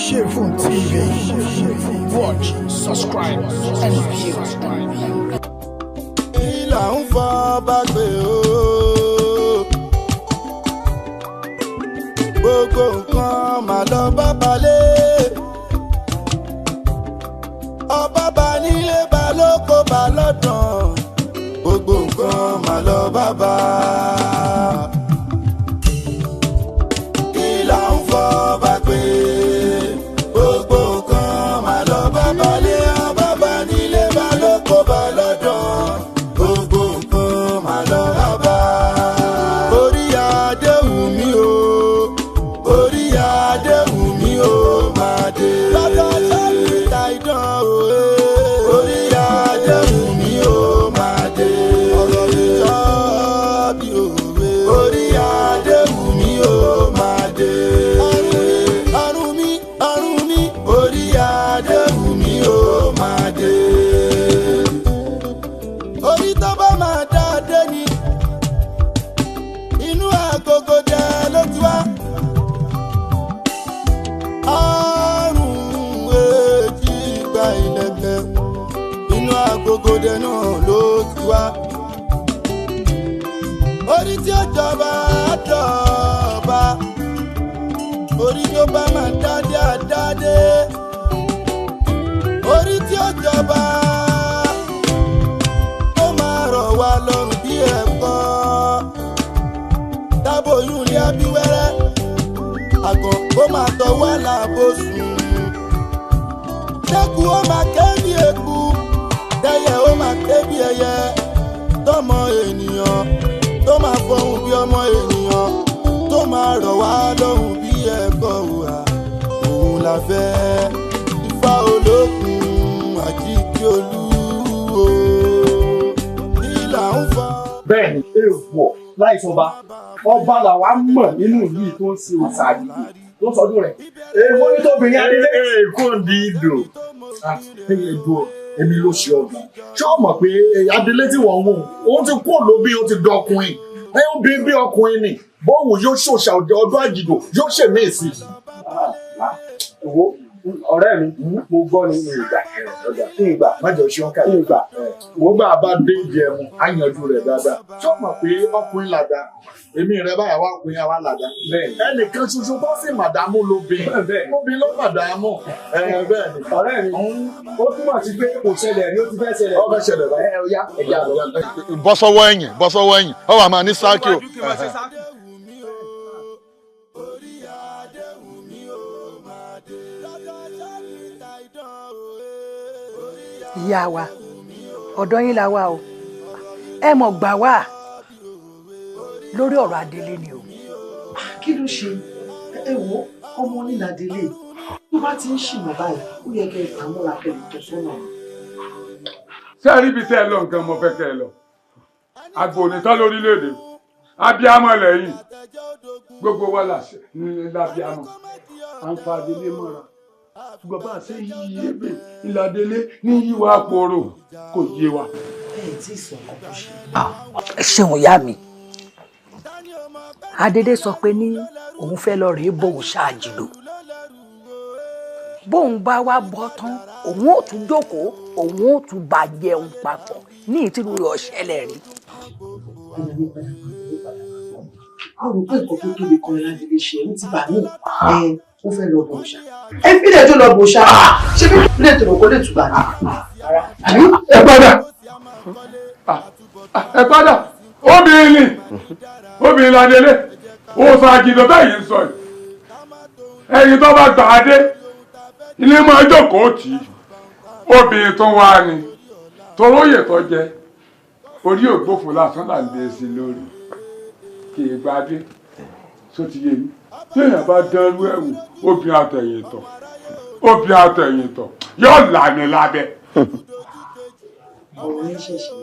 Chevron TV. Watch, subscribe, and view. Ìlà ń fọ́ bá gbé o. Gbogbo nǹkan mà lọ bá balẹ̀. Ọba bá nílé bá lóko bá lọ́dàn. Gbogbo nǹkan mà lọ bá bá. Ìlà ń fọ́ bá gbé. Gbogbo nǹkan mà lọ bá balẹ̀. Ọba bá nílé bá lóko bá lọ́dàn. Gbogbo nǹkan mà lọ bá bá. Orí adé wù mí o. Orí adé wù mí o máa dé. Bàbá sábì ta idán o. Orí adé wù mí o máa dé. Ọ̀rọ̀ mi sọ bí òwe. Orí adé wù mí o máa dé. Ọ̀run mi, orí adé wù mí o máa dé. Orí tó bá máa dá dé ni. Inú agogo dẹ ló ti wá. Àrùn èjì gba ìlẹ̀kẹ̀. Inú agogo dẹ náà ló ti wá. Orí tí ó jọba àdọ̀ba. Orí tó bá máa dádé àdádé. Orí tí ó jọba ó máa rọ̀ wá lọ́rùn bí ẹ̀kọ́. Dábòyún ní abíwẹ́rẹ́. Àgàn ó máa tọ́ wá láàbò sùn. Dẹ́kun ó máa ké bí eku. Dẹ́yẹ ó máa ké bí ẹyẹ. Tọ́mọ ènìyàn tó máa fọhùn bí ọmọ ènìyàn. Tó máa rọ̀ wá lọ́rùn bí ẹ̀kọ́ òwà. Òun la fẹ́. Ifá olókun àjíkí olúwo. Ìlà ń fọ́. Bẹ́ẹ̀ ni èèwọ̀ láìsọba ọba làwa mọ̀ nínú yìí tó ń ṣe òṣàlì tó ń sọdún rẹ̀. Èèwọ̀ ní tóbìnrin adélé. Kò ní ìdò. Èèwọ̀ èmi ló ṣe ọgbà. Ṣé o mọ̀ pé adélé tí wọ́n ń wò ó ti kú lóbi ó ti dọkùnrin ẹ ń bí ọkùnrin ni bọ́ọ̀wù yóò ṣòṣà ọdún àjìdò yóò ṣèmí èsì. Èwo ọ̀rẹ́ mi mo gbọ́ ní ìgbà májọ ṣe wọn káyọ̀ ìgbà wọ́n gbà bá dé ìdí ẹ̀mú á yanjú rẹ̀ dáadáa. Ṣé o mọ̀ pé ọkùnrin làdá èmi rẹ̀ báyà wá ọkùnrin àwa làdá. Ẹnìkan ṣoṣo bá sì màdàmú lóbi ló màdàmú. Bẹ́ẹ̀ ni. Ọ̀rẹ́ mi ó túmọ̀ sí pé kò ṣẹlẹ̀ rí ó ti fẹ́ ṣẹlẹ̀. Ó fẹ́ ṣẹlẹ̀ báyìí. Ẹ̀yà ẹ̀yà lọ. bọ́sọ́wọ́ ẹ̀yìn ọ wà máa ní sáàkì o. Ìyá wa ọ̀dọ̀ yín la wà o ẹ mọ̀ gbà wá lórí ọ̀rọ̀ Adélé ni o. Kí ló ṣe ẹ wo ọmọ nílà Adélé tó bá ti ń ṣìnà báyìí ó yẹ kẹ́ ẹ fàmúra pẹ̀lú ìtọ́sọ́nà. Ṣé ẹ rí ibi tẹ́ ẹ lọ nǹkan mo fẹ́ kẹ́ ẹ lọ àgbò nìtọ́ lórílẹ̀‐èdè abiyamọ lẹ́yìn gbogbo wa lábíamọ à ń fa Adélé mọ́ra ṣùgbọ́n bá a ṣe yí ebè ilẹ̀ Adélé ní yíwá àpòrò kò yé wa. ẹ tí ì sọ ọkọ tó ṣe. ẹ ṣeun ìyá mi Adélé sọ pé ní òun fẹ́ lọ rèé bóun ṣáàjìlò bóun bá wá bọ́ tán òun ò tún jókòó òun ò tún bá jẹun papọ̀ ní ìtìrú ọ̀ṣẹ́lẹ̀ rí. a rò pé nǹkan tó tóbi kan láti lè ṣe é ti bà mí ó fẹ́ lọ bọ̀ ṣá. ẹ fi lè tó lọ bọ̀ ṣá ṣé bí lè tó lọ kó lè tùbà ní. ẹ padà obìnrin ládélé òòsàn àjìdọ̀ bẹ́ẹ̀ yìí ń sọ yìí ẹ̀yin tó bá gbà á dé ilé máa jókòó tì í obìnrin tó wá ni toróyè tó jẹ orí ògbófò lásán là ń dé sí lórí kì í gbadé só ti yé mi téèyàn bá dánrú ẹ̀wù obìnrin àtẹ̀yìn tọ̀ yóò lànà lábẹ́. ọ̀rọ̀ yẹn ṣẹ̀ṣẹ̀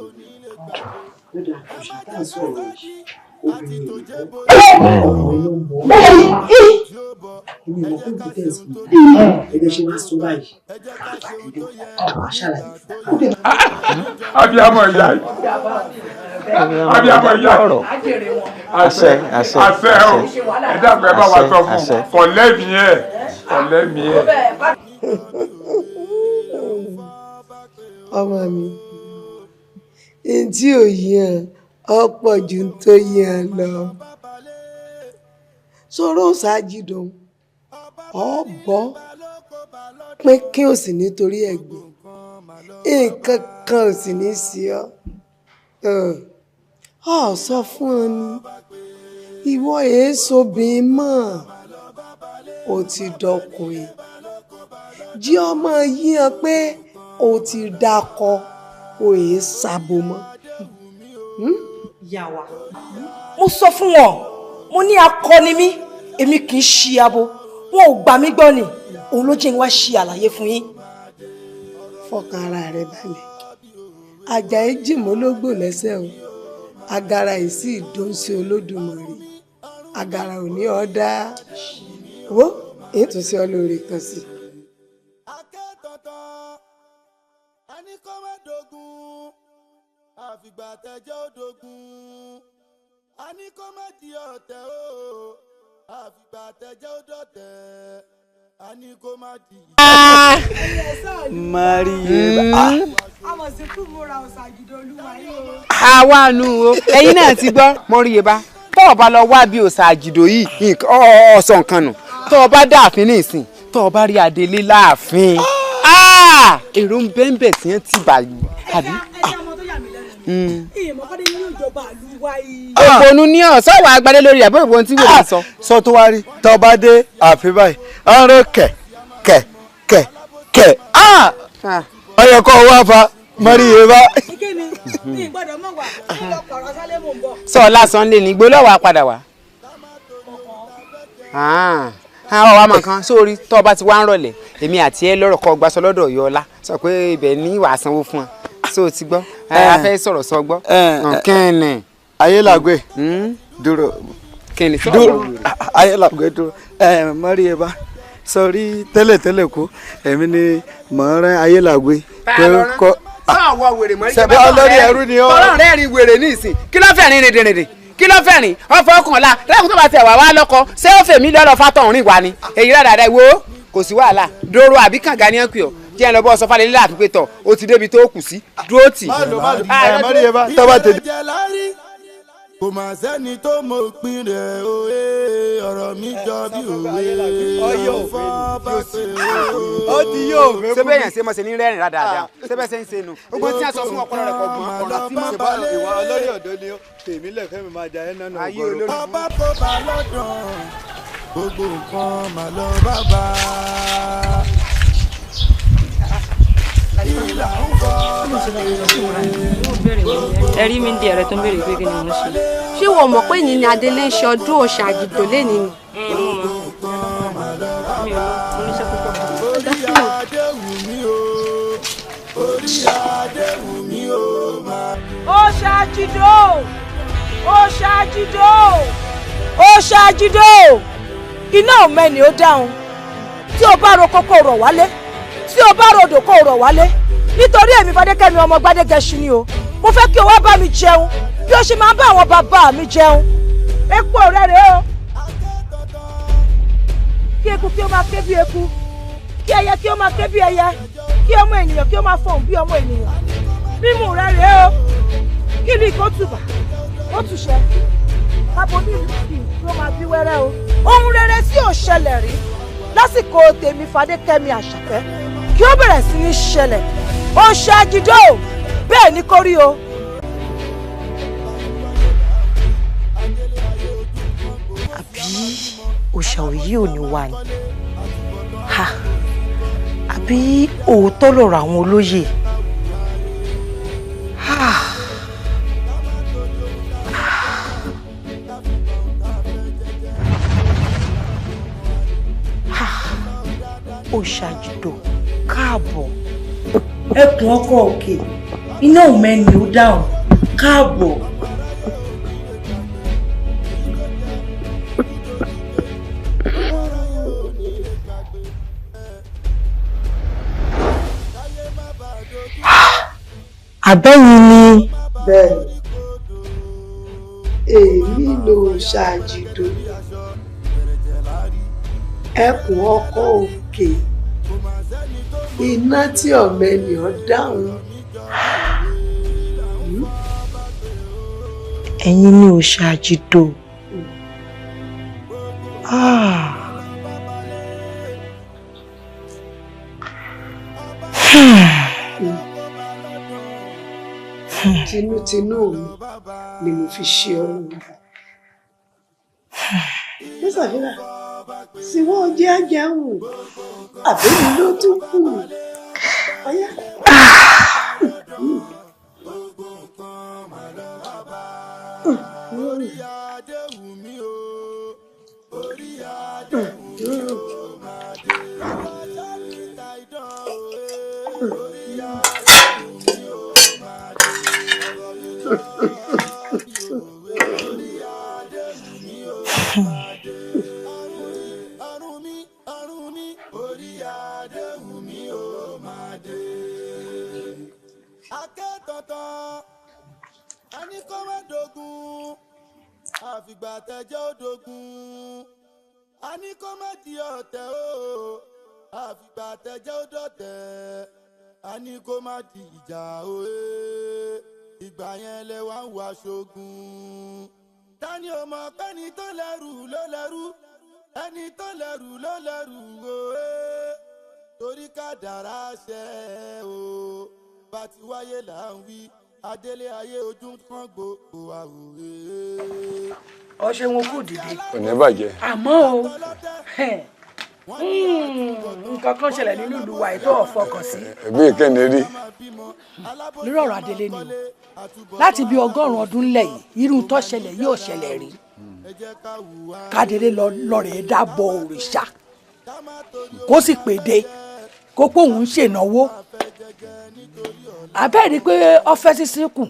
ló dà kó ṣàtàn sọ̀rọ̀ yìí obìnrin ò lè fọ́ ọkùnrin ló ń bọ̀ èmi ò mọ̀ pé kò tẹ̀ sí ẹgbẹ́ ṣe wá sọ báyìí ṣàlàyé. abiyamọ ìyá yìí abiyamọ ìyá yìí àṣẹ o ẹ dàgbẹ́ bá wa sọ fún kọ̀lẹ́bì yẹn ọ̀lẹ́mi ẹ̀. ọmọ mi ntí ò yàn ọ̀pọ̀ ju tó yàn lọ sọ̀rọ̀ ṣáàjìdùn ọ̀bọ pé kí o sì nítorí ẹ̀gbìn nǹkan kan ò sì ní sí ọ sọ fún ọ ni ìwọ èso bíi mọ́ o ti dọkùnrin jí ọmọ yíyan pé o ti dakọ o èé sabo mọ́. ìyá wa mo sọ fún wọn mo ní akọni mi èmi kì í ṣi abo wọn ò gbà mí gbọ́ ni òun ló jẹ́ ń wá ṣe àlàyé fún yín. fọkàn ara rẹ balẹ̀ Àjàyí jìmọ́lógbò lẹ́sẹ̀ o agara yìí sì dóńsí Olódùmarè agara ò ní ọ̀dá wo èyí tó ṣe ọlọ́ọ̀rẹ́ kan sí. àfìgbà tẹjọ́ òdògùn a ní kó má di ọ̀tẹ̀ o àfìgbà tẹjọ́ òdòtẹ̀ a ní kó má di. Marieba. àmọ̀ sí kú múra ọ̀sàgìdì olúwa yìí o. àwa nu o ẹ̀yin náà ti gbọ́ Marieba tó o bá lọ wá bí òsàgìdò yìí ọ̀sán nǹkan nù tó o bá dáàfin ní ìsìn tó o bá rí adelé láàfin èrò ń bẹ́ńbẹ̀ tí wọ́n ti bà yìí àbí. ìmọ̀kọ́dé ní ìjọba àlùwá yìí. òpònú ní ọ̀sán wà agbádé lórí àbọ̀ ìwọ̀n tí wọ́n sọ. sọ tó wá rí tó bá dé àfi báyìí ọ̀rọ̀ kẹ̀ ọyọ kọ́ wá fa Marieba. kíni ní ìgbọ́dọ̀ mọ̀ wá kí lọ kọ̀ọ̀rọ̀ sálẹ̀ mò ń bọ̀. sọ lásán lè ní gbólọ́wọ́ padà wá. àwọn wa mọ̀ kan sórí tó bá ti wá ń rọ̀lẹ́ èmi àti ẹ lọ́rọ̀ kọ́ gbaṣọ lọ́dọ̀ Yọlá sọ pé ibẹ̀ ní wàá sanwó fún ọ so ti gbọ́ a fẹ́ sọ̀rọ̀ sọ gbọ́ kẹ́ẹ̀nì. Ayélàgbé dúró kẹ́ẹ̀nì dúró Ayélàgbé dúró Marieba sọrí tẹ́lẹ̀tẹ́lẹ̀ kó èmi ni mọ̀ rẹ́ Ayélàgbé kọ́ sáwọ wèrè Marieba sẹ̀bẹ̀ olórí ẹrú ni ó. tọ́lọ́ rẹ̀ rin wèrè ní ìsìn kí ló fẹ́ rin rìndìnrìndìn kí ló fẹ́ rìn ọ̀fọ̀ ọkànlá lẹ́kùn tó bá tẹ̀ wá lọ́kọ ṣé ó fèmí lọ́rọ̀ fátọ̀ rìn wá ni èyí rẹ̀ dáadáa wo kò sí wàhálà dóró àbí kànga ní ẹ̀kú ọ̀ jẹ́ ẹ lọ bọ́ sọ fálẹ̀ lílà àpípẹ́ tọ̀ o ti débi tó kù sí dúró tì. Marieba tọ́ba tètè. kò mà sẹ́ni tó mọ òpin rẹ̀ òwe ọ̀rọ̀ mi jọ bí òwe ọ̀fọ̀ bá ṣe ó ti yóò fẹ́ fún mi. sẹ́bẹ̀ yẹn ṣe mọ̀ ṣe ní rẹ́rìn dáadáa sẹ́bẹ̀ ṣe ń ṣe nu ogun tí a sọ fún ọpọlọ rẹ̀ kọ gbọ́n ọ̀rọ̀ tí mo bá lè. ìwà olórí ọ̀dọ́ ni ó tèmi lẹ́fẹ̀ẹ́ mi máa jẹ ẹ́ nánú ọgọ́rùn. ọba kò bá lọ́dọ̀ gbogbo nǹkan mà lọ bàbá. ẹ̀rí mi ń di ẹ̀rẹ́ tó ń béèrè pé kí ni mo ṣe. ṣé wọ́n mọ̀ pé yìí ni Adélé ń ṣe ọdún Òṣàgìdò lẹ́ni ni. Òṣàgìdò Òṣàgìdò Òṣàgìdò iná ò mẹ́ni ó dáhùn tí o bá ro kókó rọ̀ wálé tí o bá rodò kó rọ̀ wálé nítorí èmi Fadékẹ́mi ọmọ Gbádégẹṣin ni o mo fẹ́ kí o wá bá mi jẹun bí o ṣe máa ń bá àwọn bàbá mi jẹun epo rẹ̀ rèé o kí eku kí o máa ké bí eku kí ẹyẹ kí o máa ké bí ẹyẹ kí ọmọ ènìyàn kí o máa fọhùn bí ọmọ ènìyàn mímú rẹ̀ rèé o kí ni kó tùbà ó tùṣẹ́ kábọ̀ ní ìlú kì í máa bí wẹ́rẹ́ o ohun rere tí ò ṣẹlẹ̀ rí lásìkò tèmi Fadékẹ́mi Àṣàkẹ́ kí ó bẹ̀rẹ̀ sí ní ṣẹlẹ̀ Òṣàgìdò bẹ́ẹ̀ ni kò rí o. àbí òòṣà òyì ò ní wà ní àbí òótọ́ lọ̀rọ̀ àwọn olóyè. Òṣàgìdò káàbọ̀. ẹkùn ọkọ òkè iná òmẹ́ni ó dáhùn káàbọ̀. àbẹ́yìn ni. bẹ́ẹ̀ èmi ló Òṣàgìdò ẹkùn ọkọ òkè iná tí ọmọ ènìyàn dáhùn. ẹ̀yin ni òòṣà àjìdò. tinútinú mi ni mo fi ṣe ọlọ́run. nísàfihà síwọ́ jẹ́ àjẹun àbẹ́mi ló tún kù. ọ̀yá. àfìgbà tẹjọ́ òdògùn a ní kó má di ọ̀tẹ̀ o àfìgbà tẹjọ́ òdọ̀tẹ̀ a ní kó má di ìjà o ìgbà yẹn lẹ wá ń wá ṣogun tani ò mọ̀ pé ẹni tó lẹ́rù ló lẹ́rù ẹni tó lẹ́rù ló lẹ́rù o torí kádàrá ṣẹ o bá ti wáyé là ń wí adélé ayé ojú kan gbogbo àwòrán. ọ ṣe wọn kú dìde. kò ní bàjẹ́. àmọ́ o nǹkan kan ṣẹlẹ̀ nínú ìlú wa ètò ọ̀fọkàn sí. ẹbí ìkẹ́ni rí. lórí ọ̀rọ̀ adélé ni o láti bí 100 ọdún lẹ̀ yìí irú tó ṣẹlẹ̀ yóò ṣẹlẹ̀ rí kádélé lọ́rẹ̀ẹ́ dábọ̀ òrìṣà kó sì pèdè kó pòun ń ṣènáwó abẹ́ẹ̀rí pé ọ́fẹ́ sísí kù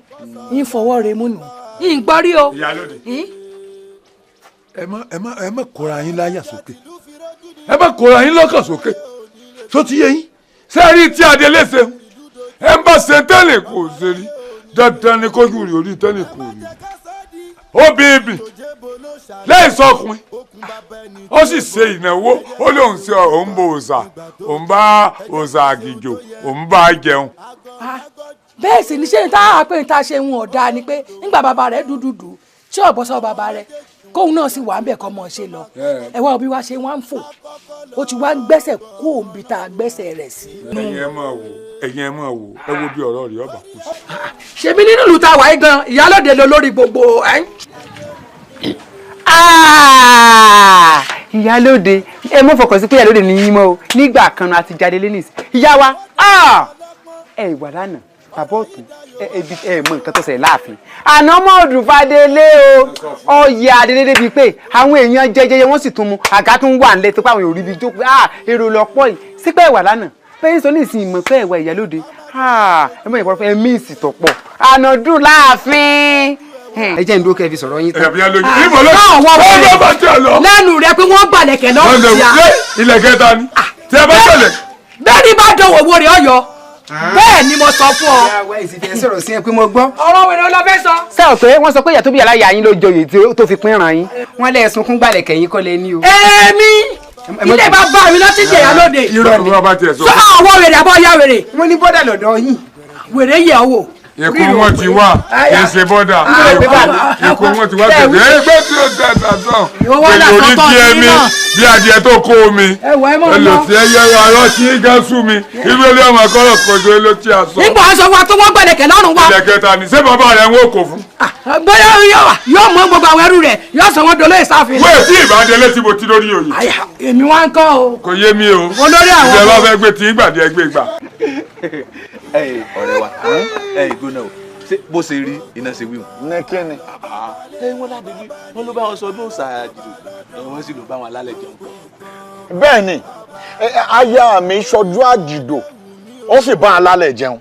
ń fọwọ́ rẹ̀ mú nù ń gbọ́ rí o. ìyálóde ẹ má kóra yín láyà sókè ẹ má kóra yín lọ́kàn sókè tó ti yé yín. sẹ́ẹ̀rí tí adélé ṣe ẹ ń bá ṣe tẹ́lẹ̀ kò ṣe rí dandan ni kójú rí orí tẹ́lẹ̀ kò rí obìnrin lẹ́yìn sọkùnrin ó sì ṣe ìnáwó ó lóun ṣe òun bò òòṣà òun bá òòṣà àgìjò òun bá jẹun. bẹ́ẹ̀ sì ní ṣé ní tá a pè ní tá a ṣe ń ọ̀dà ni pé nígbà bàbá rẹ̀ dúdúdú tí ọ̀bọ̀sọ̀ bàbá rẹ̀ kóun náà sì wà ń bẹ̀ kọ́ mọ̀ ṣe lọ ẹ̀wọ̀n òbí wa ṣe wọ́n ń fò ó ti wá ń gbẹ́sẹ̀ kó òǹbí tá a gbẹ́sẹ̀ rẹ̀ sí. ẹ̀yin ẹ máa wò ẹ wo bí ọ̀rọ̀ rẹ̀ ọba kù sí. ṣèbí nínú ìlú tá a wà yí gan ìyálóde lọ lórí gbogbo ìyálóde ẹ mọ fọkàn sí pé ìyálóde ní yín mọ o nígbà kan náà àti jáde lẹ́nìí ìyá wa ẹ ìwà lánàá bàbá ọ̀tún ẹ mọ nǹkan tó ṣẹlẹ̀ láàfin àná mọ́ ọdún fàdélé o ọyẹ adélé débi pé àwọn èèyàn jẹjẹjẹ wọ́n sì tún mu àga tún wà nílẹ̀ tó pé àwọn èrò ibi jókòó èrò lọ́pọ̀ yìí sípẹ́ ìwà lánàá pé sọ ní ìsìn ìmọ̀ pé ìwà ìyálóde ẹ mọ̀ ìpọ́nfẹ́ ẹ mí ìsìtọ̀pọ̀ àná dùn láàfin ẹ jẹ́ ìdúró kẹ́ fi sọ̀rọ̀ yín tán. ẹ̀bí alójú ìbò ló bá tẹ̀ lọ. lẹ́nu rẹ̀ pé wọ́n balẹ̀kẹ̀ lọ́rùn sí a. ilẹ̀ kẹta ni tí ẹ bá tẹ̀lẹ̀. bẹ́ẹ̀ ni bá dánwò wo rẹ̀ ọ̀yọ́ bẹ́ẹ̀ ni mo sọ fún ọ. ìyá ìsìnkú ẹ sọ̀rọ̀ sí ẹ pé mo gbọ́. ọ̀rọ̀ wẹ̀rẹ̀ ló fẹ́ sọ. sẹ́wọ̀n pé wọ́n sọ pé ìyá tó bí yàrá yà yín ló joyè tó fi pín ràn yín. wọ́n lé ẹ̀sùn kún gbàlẹ̀kẹ̀ yín kọ́ lé ní o. èmi ilé bá bá mi lọ́tí jẹ̀yà lóde. irọ́ ni wọ́n bá tiẹ̀ sọ. sọ àwọn wèrè àbọ̀ ya wèrè. wọ́n ní bọ́dà lọ́dọ̀ yín. wèrè yẹ̀ wò. Èkó wọn ti wá kì í ṣe bọ́dà Èkó wọn ti wá tẹ̀lé ẹgbẹ́ tí ó tẹ̀ tàtàn èlò ní tí ẹmí bí adìẹ tó kó omi èlò tí ẹ yẹ ọ̀rọ̀ tí í gán sú mi irú ilé ọmọ akọ́rọ̀ kojú ló tí a sọ. nígbà aṣọ wa tó wọ́n gbẹ̀lẹ̀kẹ̀ lọ́rùn wa. ilẹ̀kẹ̀ ta ni ṣé bàbá rẹ̀ ń wò kò fún. bóyá yóò mọ gbogbo àwọn ẹrú rẹ̀ yóò sọ wọn dolóyè sáfì. wọ́n èsì ìbádẹ́lé tí mo ti lórí òye. èmi wá ń kọ́ o. kò yé mi o olórí àwọn ìjọba fẹ́ gbé tí ìgbàdí ẹgbẹ́ gbà. ọ̀rẹ́ wa ìgbóná o ṣé bó ṣe rí iná ṣe wí o. ní kíni. wọ́n láti bí wọ́n ló bá wọn sọ ọdún ṣáájú wọ́n sì ló bá wọn alálẹ̀ jẹun pọ̀. bẹ́ẹ̀ ni aya mi ṣọdún àjìdò ó sì bá alálẹ̀ jẹun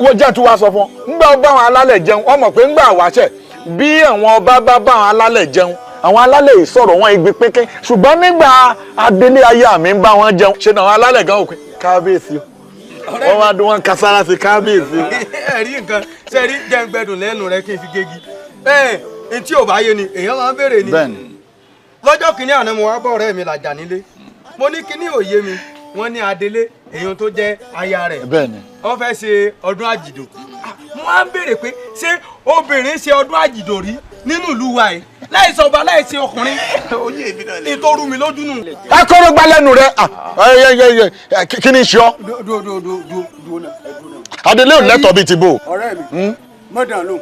wọ́n jẹ́ tí wàá sọ fún ọ ńgbà ó bá àwọn alálẹ̀ jẹun ọmọ pé ńgbà wáṣẹ̀ bí àwọn ọba bá bá àwọn alálẹ̀ jẹun àwọn alálẹ̀ yìí sọ̀rọ̀ wọn igbe pínpín ṣùgbọ́n nígbà adélé aya mi ń bá wọn jẹun ṣe náà àwọn alálẹ̀ gan òkè kábíyèsí o wọ́n wá dún wọn kására sí kábíyèsí. ẹ̀rí nǹkan ṣe rí jẹ́ǹgbẹ́dùn lẹ́nu rẹ kí n fi gégi bẹ́ẹ̀ tí ò bá yé ni èèyàn máa ń béèrè ni lọ́jọ́ kìíní àná mo wá bọ́ ọ̀rẹ́ mi làjà nílé mo ní kíní òye mi wọ́n ní Adélé èèyàn tó jẹ́ aya rẹ̀ bẹ́ẹ̀ni wọ́n fẹ́ ṣe ọdún àjìdò mo á ń béèrè pé ṣé obìnrin ṣe ọdún àjìdò rí nínú ìlú wa yìí láì sọba láì ṣe ọkùnrin ìtòrú mi lójú nù. ẹ kóró gbá lẹ́nu rẹ kí ni ṣe ọ́. Adélé ò lẹ́tọ̀ọ́ bíi ti bò. ọ̀rẹ́ mi mọ̀dàn lóhùn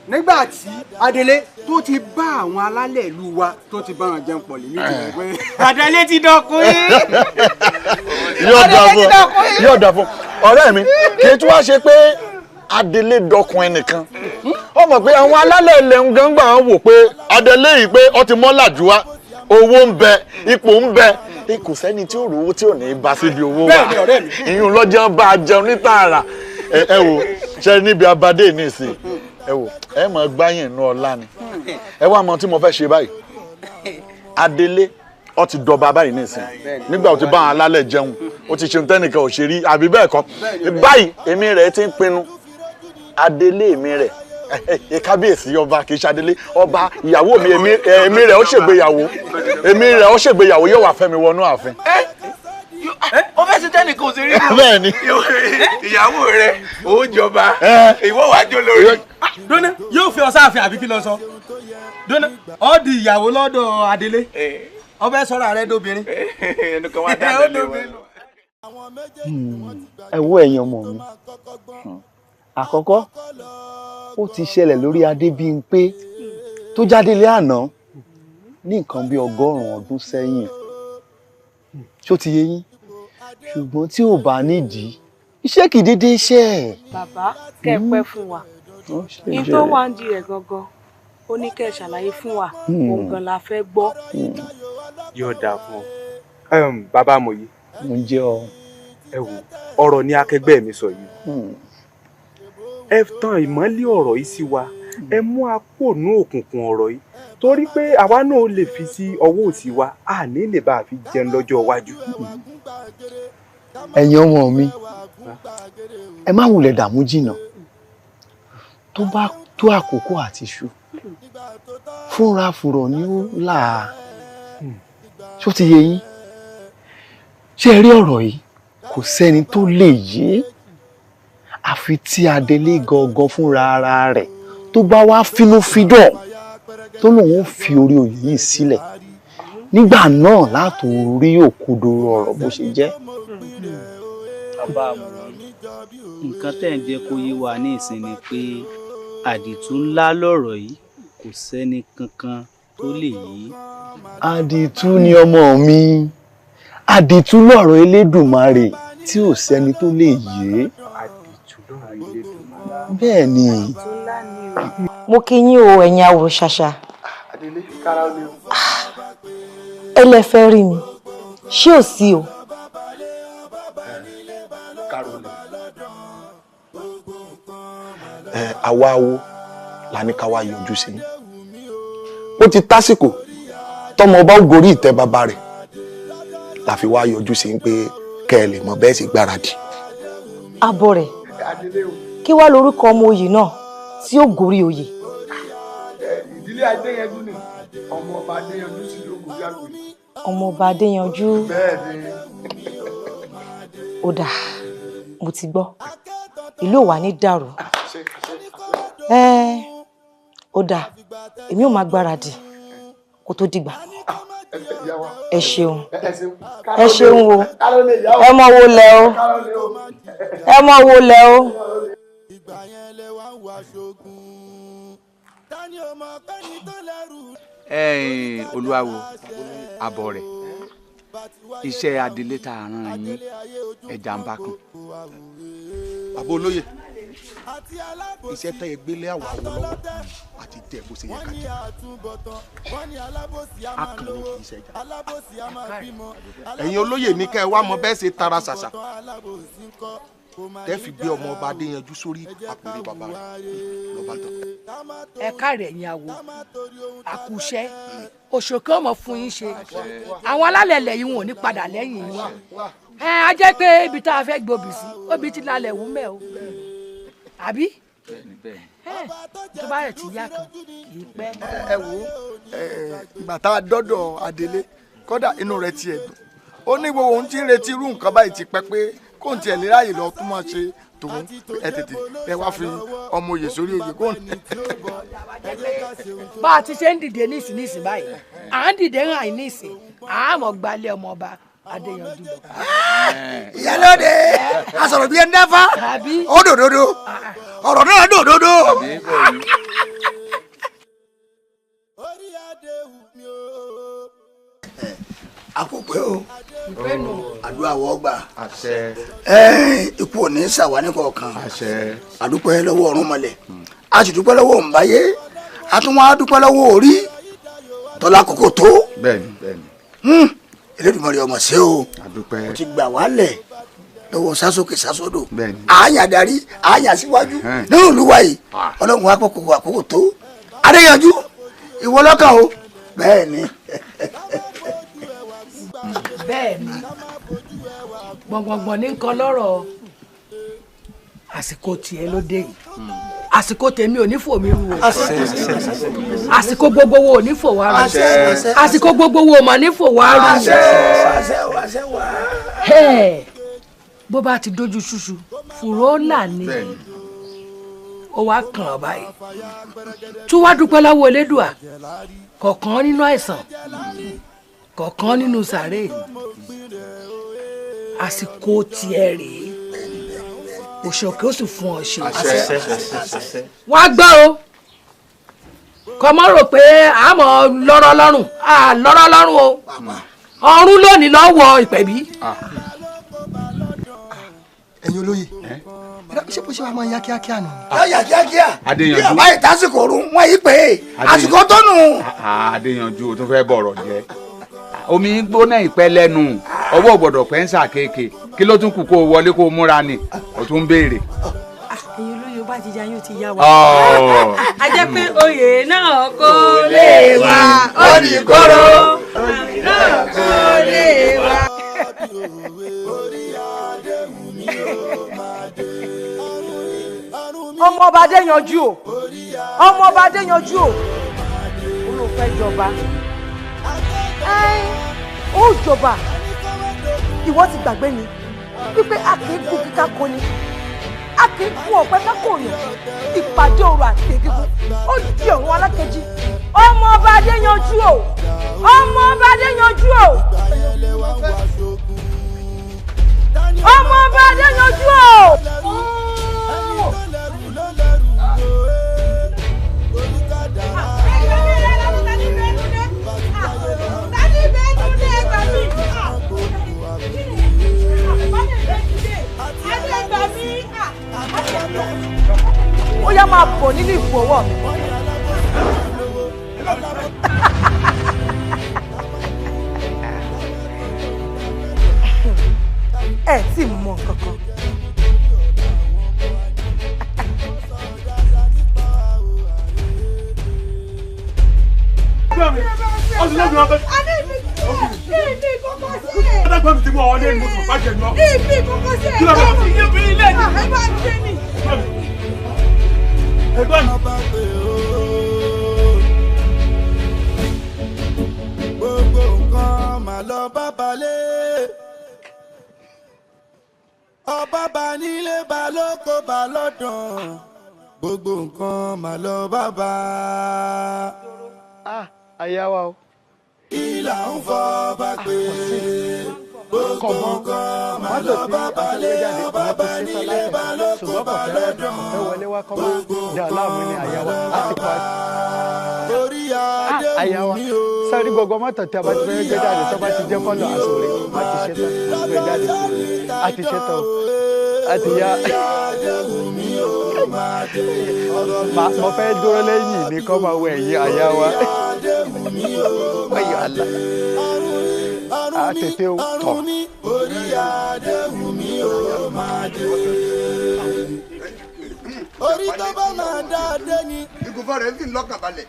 nígbà tí Adélé tó ti bá àwọn alálẹ̀ ìlú wa tó ti bá wọn jẹun pọ̀ lè nítorí pé Adélé ti dọkùnrin. yóò dà fún ọ̀rẹ́ mi kì í tún wá ṣe pé Adélé dọkùnrin nìkan ó mọ̀ pé àwọn alálẹ̀ ilẹ̀ ń gbà wọ́n wò pé Adélé yìí pé ó ti mọ́ làjú wa owó ń bẹ ipò ń bẹ kò sẹ́ni tí ó rówó tí ò ní bá síbi owó wa ìyún lọ́jọ́ bá a jẹun ní tààrà ẹ wò ṣe níbi abadé nísìnyí ẹ wò ẹ mọ̀ gbáyìn inú ọlá ni ẹ wá mọ tí mo fẹ́ ṣe báyìí Adélé ó ti dọba báyìí nísìnyí nígbà tó ti bá àwọn alálẹ̀ jẹun ó ti ṣeun tẹ́nìkan ò ṣe rí àbí bẹ́ẹ̀ kọ́ báyìí èmi rẹ̀ ti ń pinnu Adélé èmi rẹ̀ kábíyèsí ọba kì í ṣe Adélé ọba ìyàwó mi èmi rẹ̀ ó ṣègbéyàwó yóò wá fẹ́ mi wọnú ààfin. ó fẹ́ sí tẹ́nìkan ò sí rí nù. bẹ́ẹ̀ ni ìyàwó rẹ̀ ó jọba ìwọ wàá jó lórí. dóná yóò fi ọsàn àfin àbí kí lọ sọ dóná ọ di ìyàwó lọ́dọ̀ Adélé ọbẹ̀ sọ̀rọ̀ rẹ̀ dóbìnrin. ẹnìkan wá dá lórí. ẹ wo ẹ̀yin ọmọ mi àkọ́kọ́ ó ti ṣẹlẹ̀ lórí Adébímpé tó jáde lé àná ní nǹkan bí 100 ọdún sẹ́yìn ṣó ti yé yín ṣùgbọ́n tí ò bá nídìí iṣẹ́ kì í dédé iṣẹ́. bàbá kẹ́ ẹ pẹ́ fún wa ní tó wà ń di rẹ̀ gangan ó ní kẹ́ ẹ ṣàlàyé fún wa òun gan la fẹ́ gbọ́. yóò dáa fún ọ bàbá Mòye. mo jẹ́ ọ. ẹ wò ọ̀rọ̀ ni akẹgbẹ́ mi sọ yìí ẹ tan ìmọ́lẹ̀ ọ̀rọ̀ yìí sí wa ẹ mú apònú òkùnkùn ọ̀rọ̀ yìí torí pé àwa náà lè fi sí ọwọ́ òsì wa a ní lè bá a fi jẹun lọ́jọ́ iwájú. ẹ̀yin ọmọ mi ẹ má wulẹ̀ dààmú jìnnà tó bá tó àkókò àti ṣú fúnra fùrọ̀ ni ó là á ṣó ti yé yín ṣé ẹ rí ọ̀rọ̀ yìí kò sẹ́ni tó lè yé àfi tí Adélé gangan fúnra ara rẹ̀ tó bá wá fínúfíndọ̀ tó lòun ó fi orí oyè yìí sílẹ̀ nígbà náà látò rí òkodoro ọ̀rọ̀ bó ṣe jẹ́. bàbá àmọ̀ràn nǹkan tẹ̀ ń jẹ́ kó yé wa ní ìsìn ni pé àdìtú ńlá lọ̀rọ̀ yìí kò sẹ́ni kankan tó lè yé. àdìtú ni ọmọ mi àdìtú lọ̀rọ̀ Elédùmarè tí ò sẹ́ni tó lè yé. bẹ́ẹ̀ ni. mo kí yín o ẹ̀yin àwòrán ṣàṣà. ẹ lè fẹ́ rí mi ṣé ò sí o. àwa awo la ní ká wá yọjú sí i ó ti tásìkò tọmọ ọba ó gorí ìtẹ́ bàbá rẹ̀ la fi wá yọjú sí i pé kẹ́ ẹ lè mọ bẹ́ẹ̀ sì gbáradì. àbọ̀ rẹ̀ kí wá lórúkọ ọmọ oyè náà tí ó gorí oyè. ìdílé Adéyanjú ni ọmọ ọba Adéyanjú sì ló gorí àgbè. ọmọ ọba Adéyanjú. bẹ́ẹ̀ni. ó dà mo ti gbọ́ ìlú ò wá ní dàrú. ó dà èmi ò máa gbáradì kó tó dìgbà. ẹ ṣeun ẹ ṣeun o ẹ mọ wo lẹ o ẹ mọ wo lẹ o. olúwawo àbọ̀ rẹ̀ iṣẹ́ Adélé tá a rán yín ẹja ń bá kan. bàbá olóyè iṣẹ́ tẹ́ ẹ gbélé àwọn àwọn lọ́wọ́ àti tẹ̀ bó ṣe yẹ ká jẹ́ akànnì kì í ṣẹjà ẹ̀yin olóyè ní kẹ́ ẹ wá mọ bẹ́ẹ̀ ṣe tara ṣàṣà tẹ́ fi gbé ọmọ ọba Adéyanjú sórí àpèrè bàbá rẹ̀ lọ́ba tán. ẹ káàrẹ̀ ẹ̀yin àwo àkùṣẹ́ òṣòkè ọmọ fún yín ṣe àwọn alálẹ̀ ilẹ̀ yìí wọn ò ní padà lẹ́yìn yín á jẹ́ pé ibi tá a fẹ́ gbòbì sí obì ti lálẹ́ wù mẹ́ o àbí tó bá rẹ̀ ti yá kan kì í pẹ́. ẹ wo ìgbà tá a dọ́dọ̀ Adélé kódà inú rẹ̀ tiẹ̀ dùn ó ní gbogbo òun ti ń retí irú nǹkan báyìí ti pẹ́ pé kóun tiẹ̀ lè ráàyè lọ tún máa ṣe tòun ẹ tètè ẹ wá fi ọmọ òye sórí oyè kóun. bá a ti ṣe ń dìde nísìn báyìí à ń dìde hàn nísìn àmọ́ gbalẹ̀ ọmọọba Adéyanjú lọ. Ìyálóde asọ̀rọ̀ bíi ẹni dáfá ó dòdòdó ọ̀rọ̀ náà dòdòdó. àkópẹ́ o àdúrà wọ́ gbà ikú ò ní sàwá ní kọ̀ọ̀kan àdúpẹ́ lọ́wọ́ Ọ̀rúnmọlẹ̀ a sì dúpẹ́ lọ́wọ́ Òǹbáyé a tún wá dúpẹ́ lọ́wọ́ orí tọ́lá kókó tó Elédùmarè ọmọ ṣe o ó ti gbà wálẹ̀ lọ́wọ́ sásókè sásódò àáyàn darí àáyàn síwájú nínú ìlú wa yìí Ọlọ́run wa kókó àkókò tó Adéyanjú ìwọ lọ́kàn o bẹ́ẹ̀ ni. bẹ́ẹ̀ ni gbọ̀ngbọ̀ngbọ̀n ní nǹkan lọ́rọ̀ àsìkò tiẹ̀ ló dé yìí àsìkò tèmi ò ní fò mí rú o àsìkò gbogbo wo ò ní fò wá rú àsìkò gbogbo wo ò mà ní fò wá rú bó bá ti dójú ṣúṣú fùrọ́ là ní ó wá kàn ọ́ báyìí tó wá dúpẹ́ lọ́wọ́ Elédùà kọ̀ọ̀kan nínú àìsàn kọ̀ọ̀kan nínú sàárè àsìkò tiẹ̀ rèé òṣòkè ó sì fún ọ ṣe. wá gbọ́ o kọ́ mọ́ rò pé àmọ́ lọ́rọ́ lọ́rùn lọ́rọ́ lọ́rùn o ọ̀run lónìí lọ́wọ́ ìpẹ̀bí. ẹ̀yin olóye ṣé bó ṣe wàá máa ya kíákíá nù. yóò yà kíákíá bí ọba yìí tásìkò ọ̀run wọ́n yìí pé àsìkò tó nù. Adéyanjú o tún fẹ́ bọ̀rọ̀ jẹ́ omi gbóná ìpẹ́ lẹ́nu ọwọ́ gbọ́dọ̀ pẹ́ ń sàkéèké kí ló tún kù kó o wọlé kó o múra ni o tún béèrè. ẹ̀yin olóyè bá ti ya yóò ti yá wa. a jẹ́ pé oyè náà kò lè wá ó ní kóró oyè náà kò lè wá. ọmọ ọba Adéyanjú o ọmọ ọba Adéyanjú o olùfẹ́ jọba ó jọba ìwọ ti gbàgbé ni wípé a kì í kú kíká kó ni a kì í kú ọ̀pẹ kákòyàn ìpàdé òru àti ègígún ó di ọ̀run alákejì ọmọ ọba Adéyanjú o ọmọ ọba Adéyanjú o ọmọ ọba Adéyanjú o. Ó yá máa bọ̀ nínú ìfowó mi. Ẹ tí mọ nǹkan kan. Gbogbo nǹkan mà lọ bá balẹ̀. Ọba bá nílé bá lóko bá lọ́dàn. Gbogbo nǹkan mà lọ bá bá. Àyà wa o. Ìlà ń fọ́ bá gbé. Gbogbo nǹkan mà lọ bá balẹ̀. Ọba bá nílé bá lóko bá lọ́dàn. Gbogbo nǹkan mà lọ bá bá. Orí adé wù mí o. Sáré gbogbo mọ́tò tí a bá ti fẹ́ gbé jáde tó bá ti jẹ́ kọ́lọ̀ àsòrè àti ṣetán gbé jáde àti ṣetán àti yá. Mo fẹ́ dúró lẹ́yìn ní kọ́ máa wọ ẹ̀yìn àyà wa. Ayọ̀ àlà. Àtètè o tọ̀. Orí adé wù mí o máa dé. Orí tó bá máa dá adé ni. Ìgúnfà rẹ̀ ń fi lọ́kàn balẹ̀.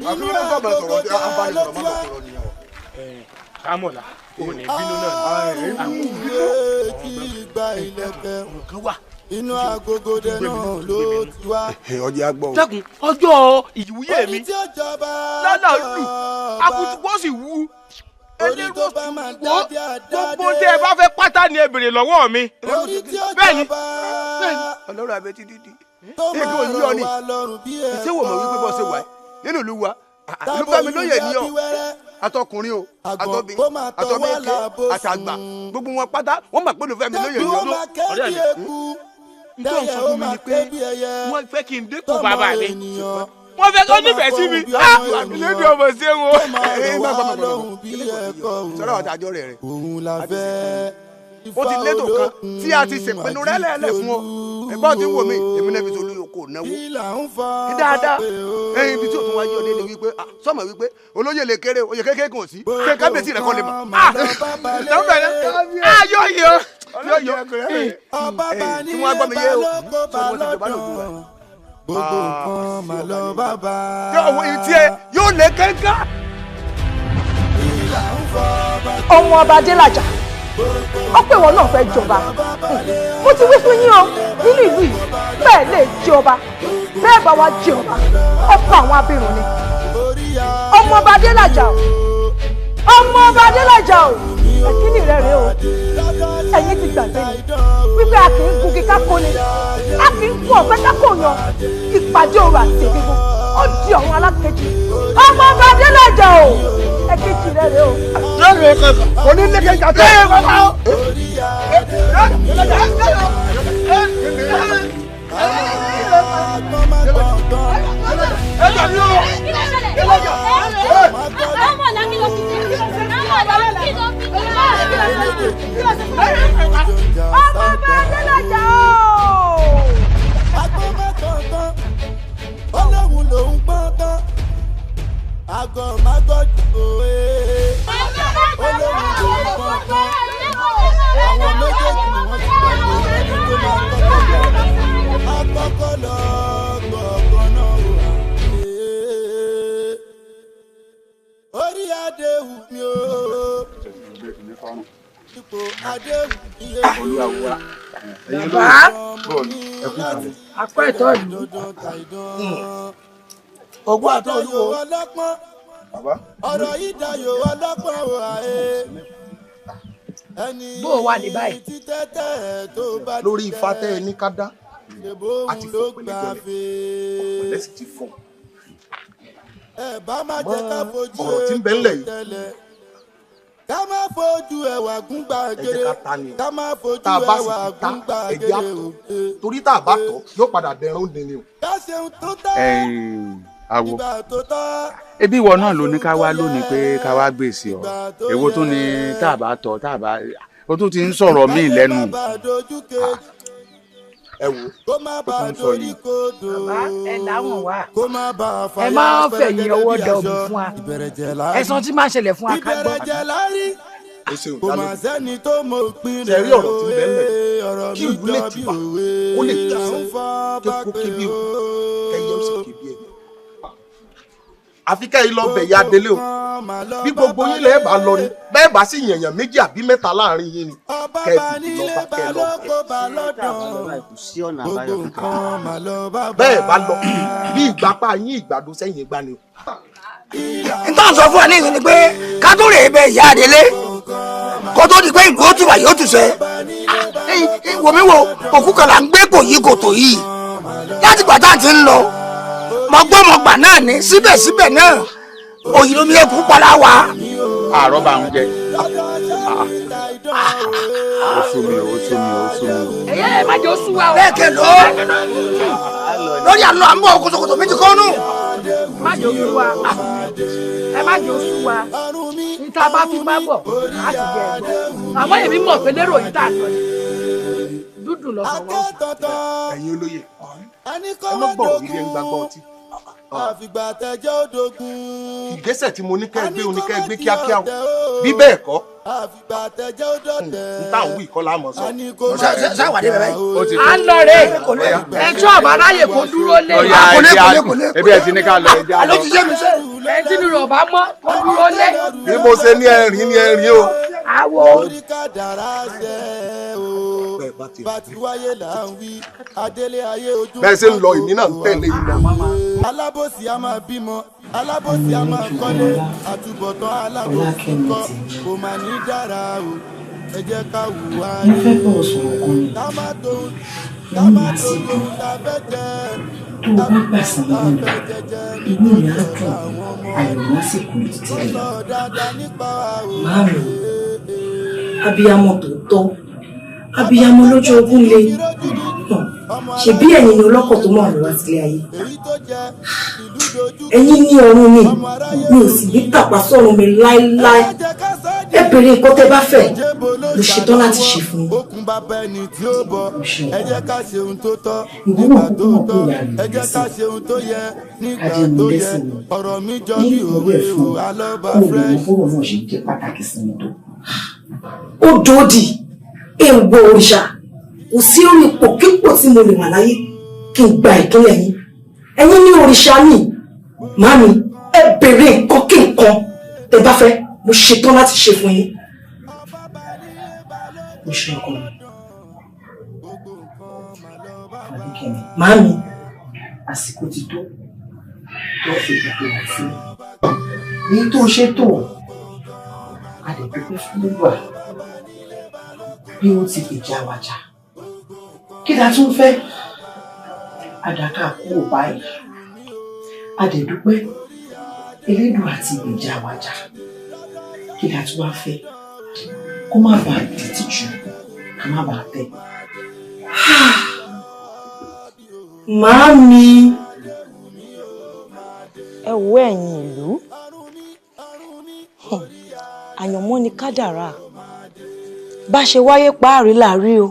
Àfi wọ́n bá máa sọ̀rọ̀ tí a bá lè sọ̀rọ̀ máa sọ̀rọ̀ nìyẹn. Kámọ̀lá o ní bínú náà. Àwùjọ kí gba ilẹ̀kẹ̀ nǹkan wà. Inú agogo dẹ náà ló ti wá. Ọjọ́ agbọ́. Dẹ́kun ọjọ́ ìwúyè mi lálà lù akutu wọ́n sì wú gbogbo tí ẹ bá fẹ́ pátá ni ẹ béèrè lọ́wọ́ mi. bẹ́ẹ̀ni ọlọ́run abẹ́tí dídì èdè òní ọ ni ìṣèwò mọ̀ wípé bọ́ ṣe wà nínú ìlú wa ìlú Fẹ́mi lóye ní ọ àtọkùnrin o àtọbìnrin àtàgbà gbogbo wọn pátá wọn mọ̀ pé ìlú Fẹ́mi lóye ní ọ. ọ̀rẹ́ mi n tó ń sọ fún mi ni pé wọ́n fẹ́ kí n dínkù bàbá mi wọ́n fẹ́ kó nífẹ̀ẹ́ sí mi lédi ọmọ sí wọn. sọ́dọ̀ ọ̀tá àjọ rẹ̀ ó ti létò kan tí a ti ṣèpinnu rẹ́lẹ́lẹ́ fún ọ ẹ̀gbọ́n tí ń wò mí èmi náà fi tó olóyè kò náwó dáadáa ẹ̀yìn ibi tí òtún wájú ọdẹ ni wípé sọmọ wípé olóyè lè kéré oyè kékeré kò sí ṣé kábíyèsí rẹ kọ́ lè mọ̀. yóò yọ tí wọ́n gbọ́ mi yé o sọ wọ́n ti jọba lòdù rẹ̀. gbogbo nǹkan mà lọ bàbá. yóò ìtì ẹ yóò lè kẹ́kẹ́. ọmọ ọba Adélájà ó pè wọn náà fẹ́ jọba mo ti wí fún yín o nínú ìlú yìí bẹ́ẹ̀ lè jẹ ọba bẹ́ẹ̀ bá wá jẹ ọba ọkọ àwọn abirùn ni ọmọ ọba Adélájà o ọmọ ọba Adélájà o ẹkíní rẹ rèé o ẹ̀yin ti gbàgbé ni wípé a kì í gun kíká kó ni a kì í gun ọ̀pẹ kákò yan ìpàdé òru àti ègbégun ó di ọ̀run alákejì ọmọ ọba Adélájà o ẹkejì rẹ rèé o. lórí kankan onílẹ̀kẹ̀ jàdé. ẹ bàbá o. Ọlọ́run ló ń gbọ́n tán àgọ́ máa gbọ́dọ̀ òwe. Ọlọ́run ló ń gbọ́n tán àwọn méjèèjì ni wọ́n ti gbọ́ pé ẹni tó máa kọ́kọ́ lọ gbọ̀ngàn náà wà. Orí adéhù mi o. Ipò adéhù iye olúwa bàbá akọ ẹ̀tọ́ ìlú ogún àtọlù ọlọ́pọ́n ọ̀rọ̀ yìí dayò ọlọ́pọ́n wà ẹ́ ẹni bó o wà ní báyìí. lórí ifá tẹ́ ẹ ní ká dá àti fún pẹ̀lẹ́pẹ̀lẹ́ sì ti fún ọ̀rọ̀ tí ń bẹ ńlẹ̀ yìí ká má fojú ẹwà gún gbàgede ká má fojú tá a bá sì ẹwà ti ta gún gbàgede ẹ̀jẹ̀ àtọ̀ torí tá a bá tọ̀ yóò padà dẹran ó dẹni o. ká ṣeun tó tọ́ awo ìgbà tó tọ́. ebi ìwọ náà ló ní ká wá lónìí pé ká wá gbèsè ọ èwo tún ni tá a bá tọ̀ tá a bá o tún ti ń sọ̀rọ̀ míì lẹ́nu ẹ wo kó má bá a dorí kodò ẹ dáhùn wá kó má bá a fàyà ẹ máa ń fẹ̀yìn ọwọ́ dẹ òbí fún wa ẹ̀sán tí máa ń ṣẹlẹ̀ fún wa ká gbọ́. ìbẹ̀rẹ̀jẹ̀ lárí kò má sẹ́ni tó mọ òpin rẹ̀ tẹ̀rí ọ̀rọ̀ tí ń bẹ ńlẹ̀ kí ìlú lè tìbà ó lè tẹ̀sán kéko kébi o kẹyẹ ó sì kébi ẹ̀ àfi kẹ́ ẹ lọ bẹ̀ ya délé o bí gbogbo yín lẹ́ẹ̀ bá lọ ni bẹ́ẹ̀ bá sì yànyàn méjì àbí mẹ́ta láàrin yín ni kẹ́ ẹ fi lọ bá kẹ́ ẹ lọ bẹ́ẹ̀ bá lọ bí ìgbapá yín ìgbàdo sẹ́yìn ìgbà ni o. nítorí sọ fún ẹ ní ìsinmi pé ká tó rè é bẹ ìyá àdélé kó tó di pé ìlú ó tùbà yóò tù sẹ wò mí wo òkú kan là ń gbé kò yí kòtò yìí láti gbà tá à ti ń lọ mọ̀gbọ́mọgbà náà ní síbẹ̀síbẹ̀ náà òyìnbó mi ẹkú padà wá. àárọ̀ bá ń jẹ oṣù mi oṣù mi oṣù mi. ẹyẹ ẹ má jẹ oṣù wa o. bẹ́ẹ̀ kẹ́ lọ lórí àlọ́ àmọ́ kòtòkòtò méjì kọ́ nù. má jẹ oṣù wa ẹ má jẹ oṣù wa níta bá fi má bọ̀ á ti jẹ ẹgbẹ́ àwọn èmi mọ̀ pé lérò yìí tà sọ yìí dúdú lọ sọ wọn. ẹ̀yin olóye ẹ má gbọ́ òwúrẹ́ ń gbàgbọ́ ọtí. àfìgbà tẹjọ́ òdògùn. ìgbésẹ̀ tí mo ní kẹ́ ẹ gbé oníkẹ́ ẹ gbé kíákíá o bí bẹ́ẹ̀ kọ́ àfìgbà tẹjọ́ òdòdẹ. n táwọn wí kọ́ láàmú sọ. sáwàdí bẹ̀rẹ̀ yìí. à ń lọ rè ẹjọ́ ọ̀bà ráyè kó dúró lé. ebi ẹ ti ní ká lọ ẹjẹ àlọ́ ti yé mi sẹ́. ẹ tí nínú ọba mọ́ kó dúró lé. bí mo ṣe ní ẹ̀rín ní ẹ̀rín o. àwọ. orí kádàrá ṣe o bá ti wáyé là ń wí adélé ayé ojú. bẹ́ẹ̀ ṣe ń lọ ìmí náà ń tẹ̀lé yìí lọ alábòsí a máa bímọ alábòsí a máa kọ́lé àtúbọ̀tán alábòsí kọ́ kò máa ní dára o ẹ jẹ́ ká hùwà rere ká má tó lóhun tá a fẹ́ jẹ tó o bá gbà sàn lẹ́nu inú mi á dùn ayọ̀ lásìkò ìtìtì máàmì abiyamọ tòótọ́ abiyamọ lọ́jọ́ ogún lé ṣebí ẹ̀yin ni ọlọ́kọ̀ tó máa wá sílé ayé ẹ̀yin ní ọ̀run mi ò sì ní tàpá sọ́run mi láéláé ẹ bèrè nǹkan tẹ́ bá fẹ́ mo ṣetán láti ṣe fún yín. ẹ jẹ́ ká ṣe ohun tó tọ́ ìwúwo nígbà kúkú tó mọ̀ pé tọ́ ìyá rẹ̀ ẹ jẹ́ ká ṣe ohun tó yẹ nígbà tó yẹ ọ̀rọ̀ mi jọ ní bí ìwúwo òwe ẹ̀ fún o alọ́ba kó o lè fresh. mọ bọ́rọ̀ náà ṣe jẹ́ pàtàkì sí mi tó. ó dòdì èèwọ̀ òrìṣà kò sí orí ipòkípò tí mo lè wà láyé kí n gba ìkílẹ̀ yín ẹ̀yin ní òrìṣà mi màmí ẹ bèrè nǹkan kí nǹkan tẹ́ bá fẹ́ mo ṣetán láti ṣe fún yín. mo ṣe ọkọ mi Fadékẹ́mi màmí àsìkò ti tó tó fi gbogbo wà sí ní tó ṣe tó a lè dúpẹ́ fún gbogbo bí ó ti gbèjà wájà kí la tún fẹ́ àdàkà kúrò báyìí a lè dúpẹ́ elédùn àti gbèjà wájà kí la tún wá fẹ́ kó má bàa tètè jù ká má bàa tẹ̀. Màámi. ẹ wo ẹ̀yin ìlú àyànmọ́ ni kádàrá bá ṣe wáyé páàrí láàrí o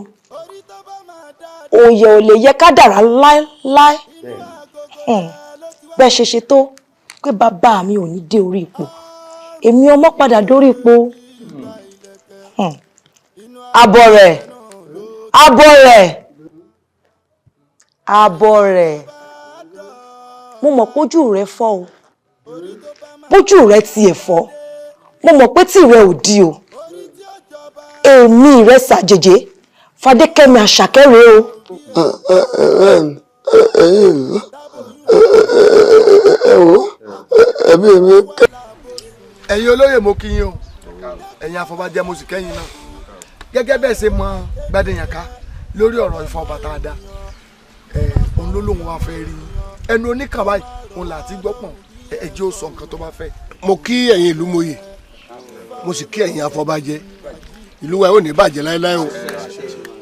òye ò lè yẹ kádàrá láéláé bẹ́ẹ̀ ṣe tó pé bàbá mi ò ní dé orí ipò èmi ọmọ padà dórí ipò abọ́ rẹ̀ mo mọ̀ pójú rẹ̀ fọ́ o pójú rẹ̀ tiẹ̀ fọ́ mo mọ̀ pé tí rẹ̀ ò di o èmi rẹ̀ ṣàjèjì Fadékẹ́mi Àṣàkẹ́rẹ́ o. ẹ̀yin olóyè mo kí yín o ẹ̀yin afọbajẹ mo sì kẹ́yìn náà gẹ́gẹ́ bẹ́ẹ̀ ṣe mọ Gbádéyànká lórí ọ̀rọ̀ Ifá ọba tá a dá òun ló lóun wá fẹ́ rí ẹnu oníkàn báyìí òun là ti gbọ́pọ̀n ẹ̀jẹ̀ ó sọ nǹkan tó bá fẹ́. mo kí ẹ̀yin ìlú mòye mo sì kí ẹ̀yin afọbajẹ ìlú wa ò ní bàjẹ́ láéláé o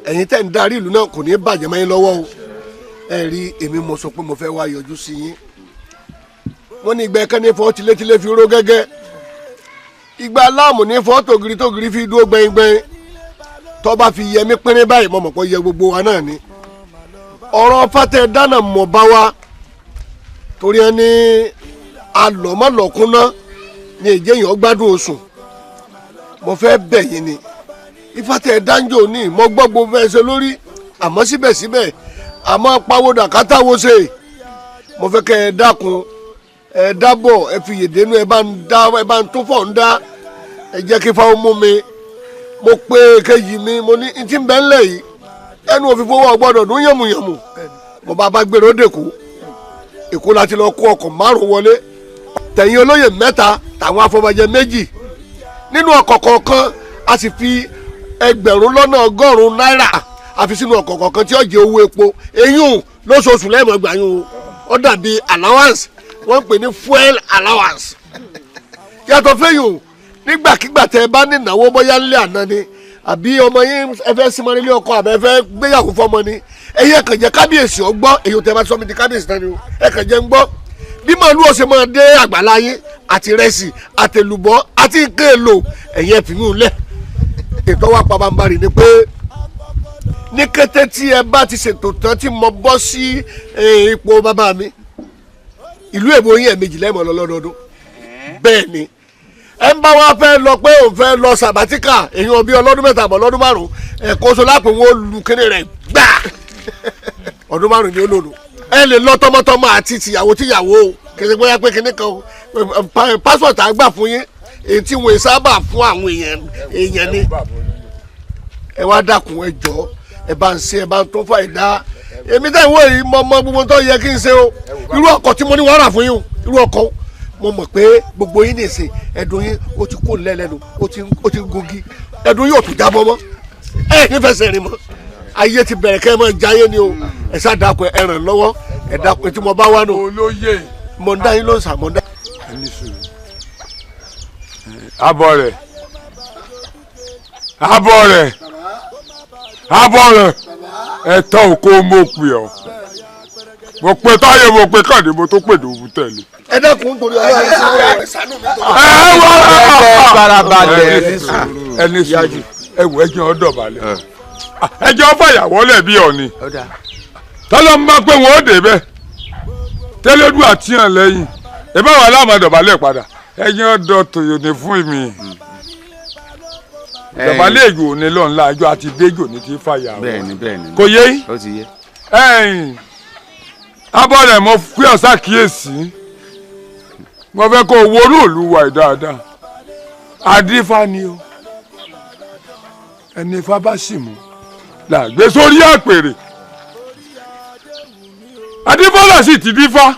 ẹ̀yin tẹ́ ń darí ìlú náà kò ní bàjẹ́ mọ́ yín lọ́wọ́ o ẹ rí èmi mo sọ pé mo fẹ́ wá yọjú sí yín wọ́n ní ìgbà ẹ̀kan ní fọ́ tilétilé fi ró gẹ́gẹ́ ìgbà aláàmù ní fọ́ tògiri fi dúró gbẹ̀ngbẹ̀ng tó bá fi yẹ mí pínrín báyìí mo mọ̀ pé yẹ gbogbo wa náà ni ọ̀rọ̀ fàtẹ́ dáná mọ̀ bá wa torí ẹ ní alọ̀mọ́lọ̀kúnná ní èjèèyàn gbádùn oṣù mo fẹ́ bẹ̀ yín ni ìfàtẹ́ dánjò ní mo gbọ́ gbogbo ẹsẹ̀ lórí àmọ́ síbẹ̀síbẹ̀ àmọ́ pawódà kátàwó ṣe mo fẹ́ kẹ́ ẹ dákun ẹ dábọ̀ ẹ fi yèdénú ẹ bá ń tó fọ̀ ń dá ẹ jẹ́ kí fáwọn mú mi mo pé kejì mi mo ní ti ń bẹ́ ńlẹ̀ yìí ẹnu òfìfo wa gbọ́dọ̀ dún yàmùyàmù mo bá gbèrò dèkó èkó láti lọ kó ọkọ̀ márùn wọlé tẹ̀yìn olóyè mẹ́ta tàwọn afọbajẹ méjì nínú ọkọ̀ kọ̀ọ̀kan a sì fi ẹgbẹ̀rún lọ́nà ọgọ́rùn-ún náírà àfi sínú ọkọ̀ kọ̀ọ̀kan tí ó jẹ́ owó epo eyín lóṣooṣù lẹ́ẹ̀mọ́ gbà yín ó dàbí allowance wọ́n ń pè ní fuel allowance yàtọ̀ fẹ́yìn nígbàkigbà tẹ ẹ bá ní ìnáwó bóyá ńlẹ̀ àná ni àbí ọmọ yín ẹ fẹ́ símọ nílé ọkọ àbẹ fẹ́ gbéyàwó fọmọ ni ẹ̀yin ẹ̀kàn jẹ́ kábíyèsí ọgbọ́ èyí tẹ bá sọ mi di kábíyèsí náà ni o ẹ̀kàn jẹ́ ń gbọ́ bí màálù ọ̀sẹ̀ máa dé àgbàlá yín àti rẹ́sì àtẹlùbọ́ àti nǹkan èlò ẹ̀yin ẹ̀fìyún lẹ̀ ètò wa pabambarì ni pé ní kété tí ẹ bá ti ṣètò tán tí mo bọ́ sí ipò bàbá mi ìlú èbó yín ẹ̀mejì lẹ́mọ̀ lọ́dọọdún bẹ́ẹ̀ ni ẹ ń bá wa fẹ́ lọ pé òun fẹ́ lọ sàbátíkà èèyàn bíi ọlọ́dún mẹ́ta àbọ̀ ọlọ́dún márùn-ún ẹ̀kọ́ so lápò wọn lu kíní rẹ̀ gbà ọdún márùn-ún ni ó lò lò ẹ lè lọ tọmọtọmọ àti tìyàwó tíyàwó kìí bóyá pé kíní kan pásítọ̀tì àgbà fún yín èyí tí wọn sábà fún àwọn èèyàn ni ẹ wá dákun ẹ jọ ẹ bá ń ṣe ẹ bá ń tó fàìdá èmi tẹ́ ìwé yìí mọ gbogbo tó yẹ kí n ṣe o irú ọkọ̀ tí mo ní wọ́n rà fún yín o irú ọkọ̀ mo mọ̀ pé gbogbo yín nìsín ẹ̀dùn yín ó ti kó lẹ́lẹ́nu ó ti gungi ẹ̀dùn yín ò tún jábọ́ mọ́ ẹ̀ nífẹ̀ẹ́sẹ̀ rìn mọ́ ayé ti bẹ̀rẹ̀ kẹ́ ẹ máa jayé ni o ẹ ṣáà dákun ẹ ràn lọ́wọ́ ẹ dákun tí mo bá wà nù. olóyè mo ń dá yín ló ń sà mo ń dá. abọ́ rẹ̀ ẹ̀tọ́ òkú mo pè ọ́ mo pe táyé mo pe kàdé mo tó pè dòwú tẹ̀lé. ẹ dákun nítorí ọlọ́run ẹ ṣàánú mi. ẹ farabalẹ̀ ẹni sùúrù ẹ wò ẹjọ́ ọ̀dọ̀balẹ̀ ẹjọ́ fàyàwọ́ lẹ̀ bí ọ̀ni tọ́lọ́ ń bá pé wọ́n ó dé bẹ́ẹ̀ tẹ́lẹ́dù àtìyàn lẹ́yìn ẹ bá wà láàmú dọ̀bálẹ̀ padà ẹjọ́ ọ̀dọ̀ tòyò ní fún mi dọ̀bálẹ̀ èjò ní lọ́nla àjọ àti déjò ní ti fàyàwọ́ bẹ́ẹ̀ni kò yé ó ti yé. abọ́ rẹ̀ mo fi ọ̀sá kíyèsí mo fẹ́ kó owó olúwa dáadáa adífá ni o ẹni ifá bá sì mú là gbé sórí àpèrè adífọ́lá sì ti dífá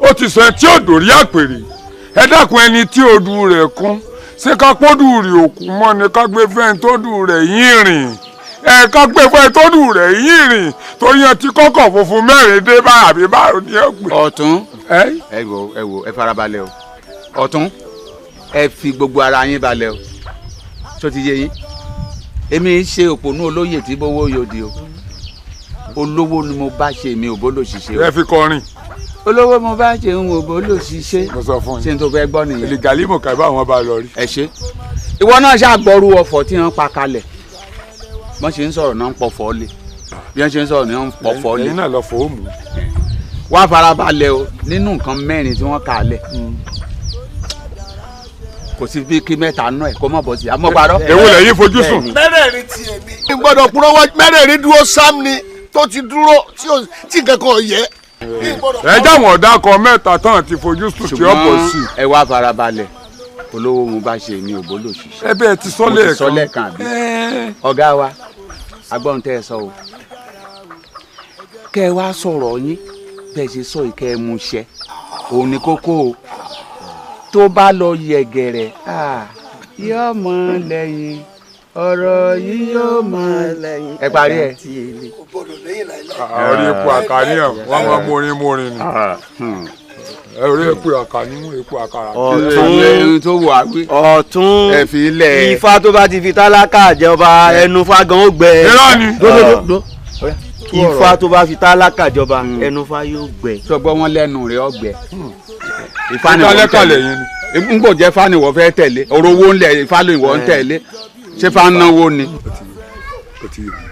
ó ti sọ ẹ tí ò dòrí àpèrè ẹ dákun ẹni tí odù rẹ̀ kún ṣé ká pọ́dù rẹ̀ òkú mọ́ ni ká gbé fẹ́ẹ́ tó dù rẹ̀ yín rìn ẹ ká gbé fẹ́ẹ́ tó dù rẹ̀ yín rìn torí ẹ ti kọ́kọ́ funfun mẹ́rin dé bá àbí báwo ni ẹ pè. ọ̀tún ẹ wò ẹ farabalẹ̀ o ọ̀tún ẹ fi gbogbo ara yín balẹ̀ o tó ti yé yín èmi ṣe òpònú olóyè tí bówó yòdì o olówó ni mo bá ṣe mi ò bó lò ṣiṣẹ́ o. ẹ fi kọrin. olówó mo bá ṣe ń wò bó lò ṣiṣẹ́. mo sọ fún yín ṣé n tó fẹ́ gbọ́ nìyẹn. ìlìgàlí mò ká báwọn bá lọ rí. ẹ ṣe ìwọ náà ṣàgbọ́rú ọ̀fọ̀ tí wọ́n pa kalẹ̀ wọ́n ṣe ń sọ̀rọ̀ náà ń pọ̀fọ̀ lé bí wọ́n ṣe ń sọ̀rọ̀ náà ń pọ̀fọ̀ lé. ẹ̀yin náà lọ fòómù. wá farabalẹ̀ o nínú nǹkan mẹ́rin tí wọ́n kà á lẹ̀ kò sí bí kí mẹ́ta nú ẹ̀ kó mọ̀ bọ́ sí i àmọ́ parọ́. èwo lẹ́yìn fojú sùn. mẹ́rẹ̀ẹ̀rin ti èmi. gbọ́dọ̀ kúrò wá mẹ́rẹ̀ẹ̀rin dúró sam ni tó ti dúró tí nǹkan kan yẹ. ẹ jáwọn ọ̀dà kan mẹ́ta tán ti fojú sùn tí ó bọ̀ sí. ẹ wá farabalẹ̀ olówó mo bá ṣe mi ò bó lò ṣiṣẹ́. ẹ bẹ́ẹ̀ ti sọ́lẹ̀ kan àbí. ọ̀gá wa agbọ́n tẹ́ ẹ sọ o kẹ́ ẹ wá sọ̀rọ̀ yín bẹ́ẹ̀ ṣe sọ ìkẹ́ ẹ mú ṣẹ òun ni kókó o tó bá lọ yẹ̀gẹ̀rẹ̀ yóò mọ lẹ́yìn ọ̀rọ̀ yìí yóò mọ lẹ́yìn. ẹ parí ẹ. orí epo àkàníyàn wọn máa mórin ni orí epo àkàníyàn epo àkàrà. ọ̀tún ẹ fi lẹ̀. ifá tó bá ti fi tálákà jọba ẹnu fágan ó gbẹ. irọ́ ni. ifá tó bá fi tálákà jọba ẹnu fá yóò gbẹ. sọgbọ́n wọn lẹ́nu rẹ̀ ọgbẹ́ ìfaniwọ̀ n kò jẹ́ faniwọ̀ fẹ́ tẹ̀lé ọ̀rọ̀ owó ńlẹ̀ ìfaniwọ̀ ń tẹ̀lé ṣé fanáwó ni.